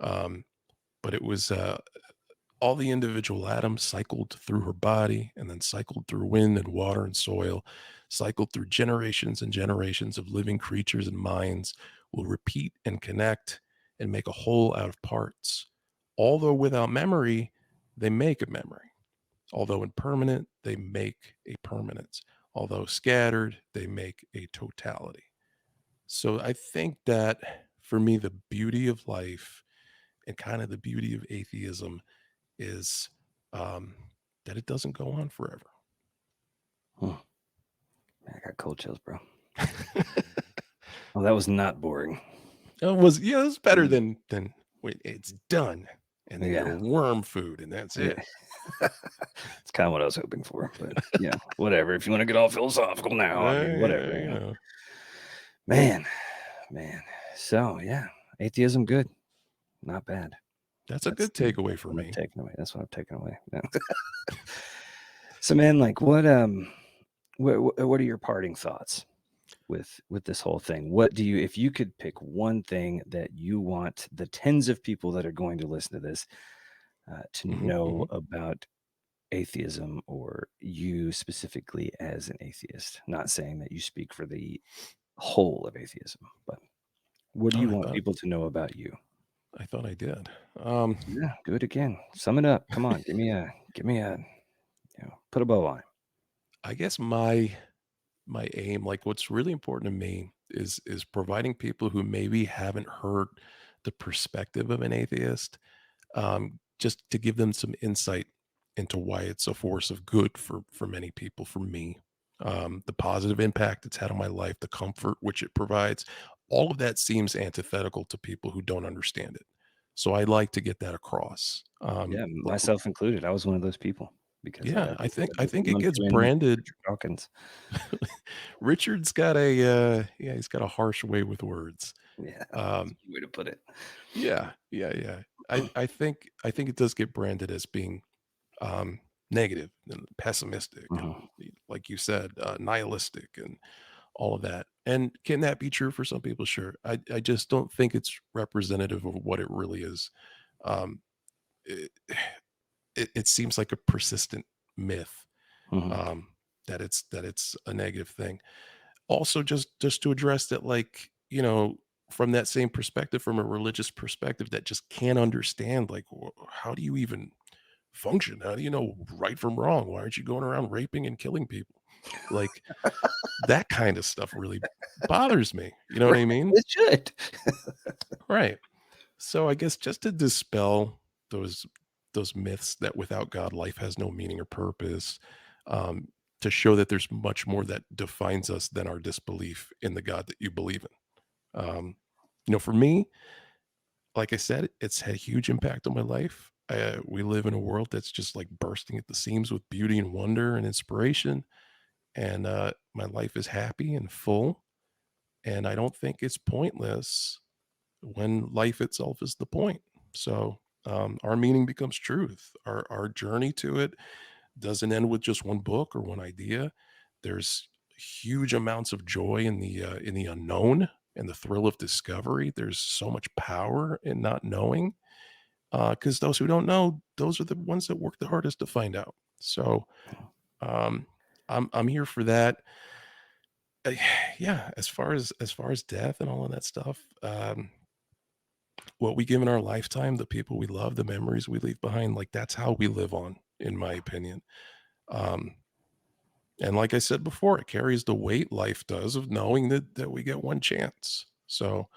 Um, but it was all the individual atoms cycled through her body and then cycled through wind and water and soil, cycled through generations and generations of living creatures and minds, will repeat and connect and make a whole out of parts. Although without memory, they make a memory. Although impermanent, they make a permanence. Although scattered, they make a totality. So I think that for me, the beauty of life and kind of the beauty of atheism is um, that it doesn't go on forever. Man, I got cold chills, bro. Well, that was not boring. It was better than wait, it's done, and then Yeah. you're worm food, and that's it. It's kind of what I was hoping for, but whatever. If you want to get all philosophical now, I mean, whatever. Yeah. Man. So yeah, atheism good, not bad. That's a good takeaway for what me. I've taken away. That's what I've taken away. Yeah. So man, like what are your parting thoughts with this whole thing? What do you, if you could pick one thing that you want the tens of people that are going to listen to this to know about atheism, or you specifically as an atheist, not saying that you speak for the whole of atheism, but what do you want people to know about you? I thought I did. Yeah, do it again. Sum it up. Come on, give me a put a bow on it. I guess my aim, like what's really important to me is providing people who maybe haven't heard the perspective of an atheist, just to give them some insight into why it's a force of good for many people, for me. The positive impact it's had on my life, the comfort which it provides, all of that seems antithetical to people who don't understand it. So I like to get that across. Yeah, myself included. I was one of those people because Yeah, like I think it I'm gets twin branded. Richard Dawkins. Richard's got a he's got a harsh way with words. Yeah, that's a good way to put it. Yeah. I think it does get branded as being negative and pessimistic and, like you said, nihilistic and all of that. And can that be true for some people? Sure. I just don't think it's representative of what it really is. Um, it, it seems like a persistent myth, um, that it's a negative thing. Also, just to address that, like, from that same perspective, from a religious perspective, that just can't understand, like, how do you even function? How do you know right from wrong? Why aren't you going around raping and killing people? Like, that kind of stuff really bothers me. You know what I mean? It should. Right. So I guess just to dispel those myths that without God, life has no meaning or purpose, um, to show that there's much more that defines us than our disbelief in the God that you believe in. For me, like I said, it's had a huge impact on my life. We live in a world that's just like bursting at the seams with beauty and wonder and inspiration. And my life is happy and full. And I don't think it's pointless when life itself is the point. So our meaning becomes truth. Our journey to it doesn't end with just one book or one idea. There's huge amounts of joy in the unknown and the thrill of discovery. There's so much power in not knowing, because those who don't know, those are the ones that work the hardest to find out. So um, I'm here for that. Uh, yeah, as far as death and all of that stuff, what we give in our lifetime, the people we love, the memories we leave behind, like that's how we live on, in my opinion. Um, and like I said before, it carries the weight life does of knowing that we get one chance. So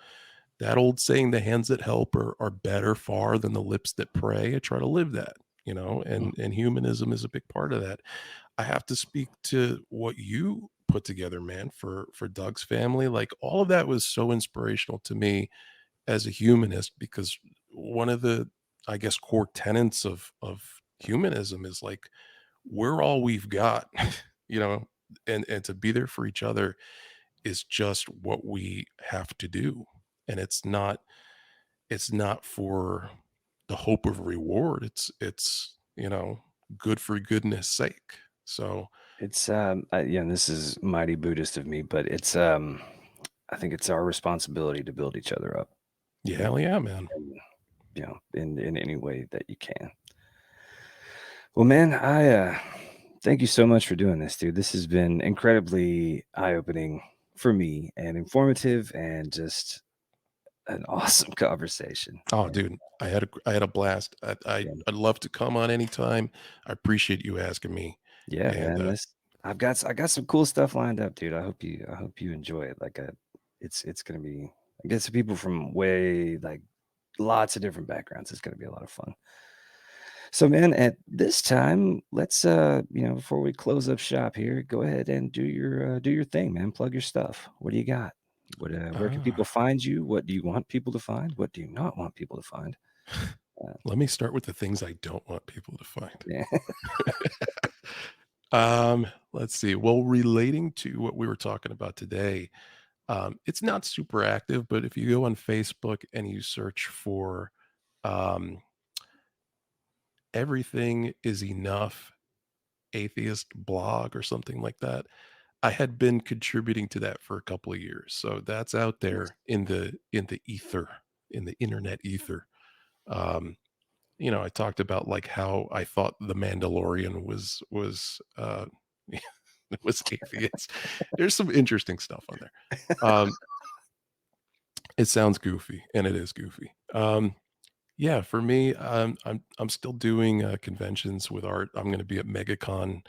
that old saying, the hands that help are better far than the lips that pray. I try to live that, and humanism is a big part of that. I have to speak to what you put together, man, for Doug's family. Like all of that was so inspirational to me as a humanist because one of the, I guess, core tenets of humanism is like we're all we've got, you know, and to be there for each other is just what we have to do. And it's not for the hope of reward. It's good for goodness sake. So It's this is mighty Buddhist of me, but it's I think it's our responsibility to build each other up, yeah, you know, hell yeah, man. and, in any way that you can. Well, man, I thank you so much for doing this, dude. This has been incredibly eye-opening for me and informative and just an awesome conversation. Oh, And dude, I had a blast. yeah, I'd love to come on anytime. I appreciate you asking me. yeah, And man, this I got some cool stuff lined up, dude. I hope you enjoy it. Like it's gonna be I get some people from way like lots of different backgrounds. It's gonna be a lot of fun. So, man, at this time, let's before we close up shop here, go ahead and do your thing, man. Plug your stuff. What do you got? Where can people ah, find you? What do you want people to find? What do you not want people to find? Uh, let me start with the things I don't want people to find. yeah, Let's see. Well, relating to what we were talking about today, it's not super active, but if you go on Facebook and you search for um, everything is enough atheist blog or something like that, I had been contributing to that for a couple of years. So that's out nice. there in the ether, in the internet ether. Um, I talked about like how I thought the Mandalorian was was atheist. There's some interesting stuff on there. Um, it sounds goofy, and it is goofy. Yeah, for me, I'm still doing conventions with art. I'm going to be at MegaCon,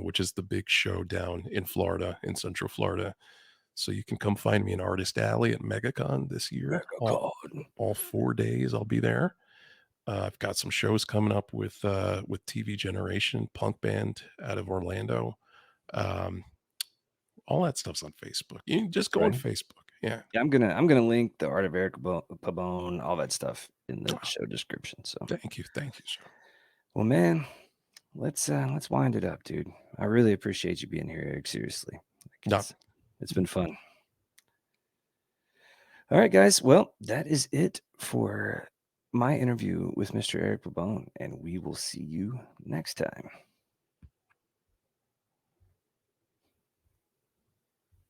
which is the big show down in Florida, in Central Florida. So you can come find me in Artist Alley at MegaCon this year. Mega God. All 4 days I'll be there. I've got some shows coming up with TV Generation, punk band out of Orlando. Um, all that stuff's on Facebook. You can just go on Right. Facebook. Yeah. Yeah, I'm gonna link the Art of Eric Pabon, all that stuff in the Oh, show description. So, thank you, sir. well, man, let's wind it up, dude. I really appreciate you being here, Eric. Seriously, like No, it's been fun. All right, guys. Well, that is it for my interview with Mr. Eric Pabon, and we will see you next time.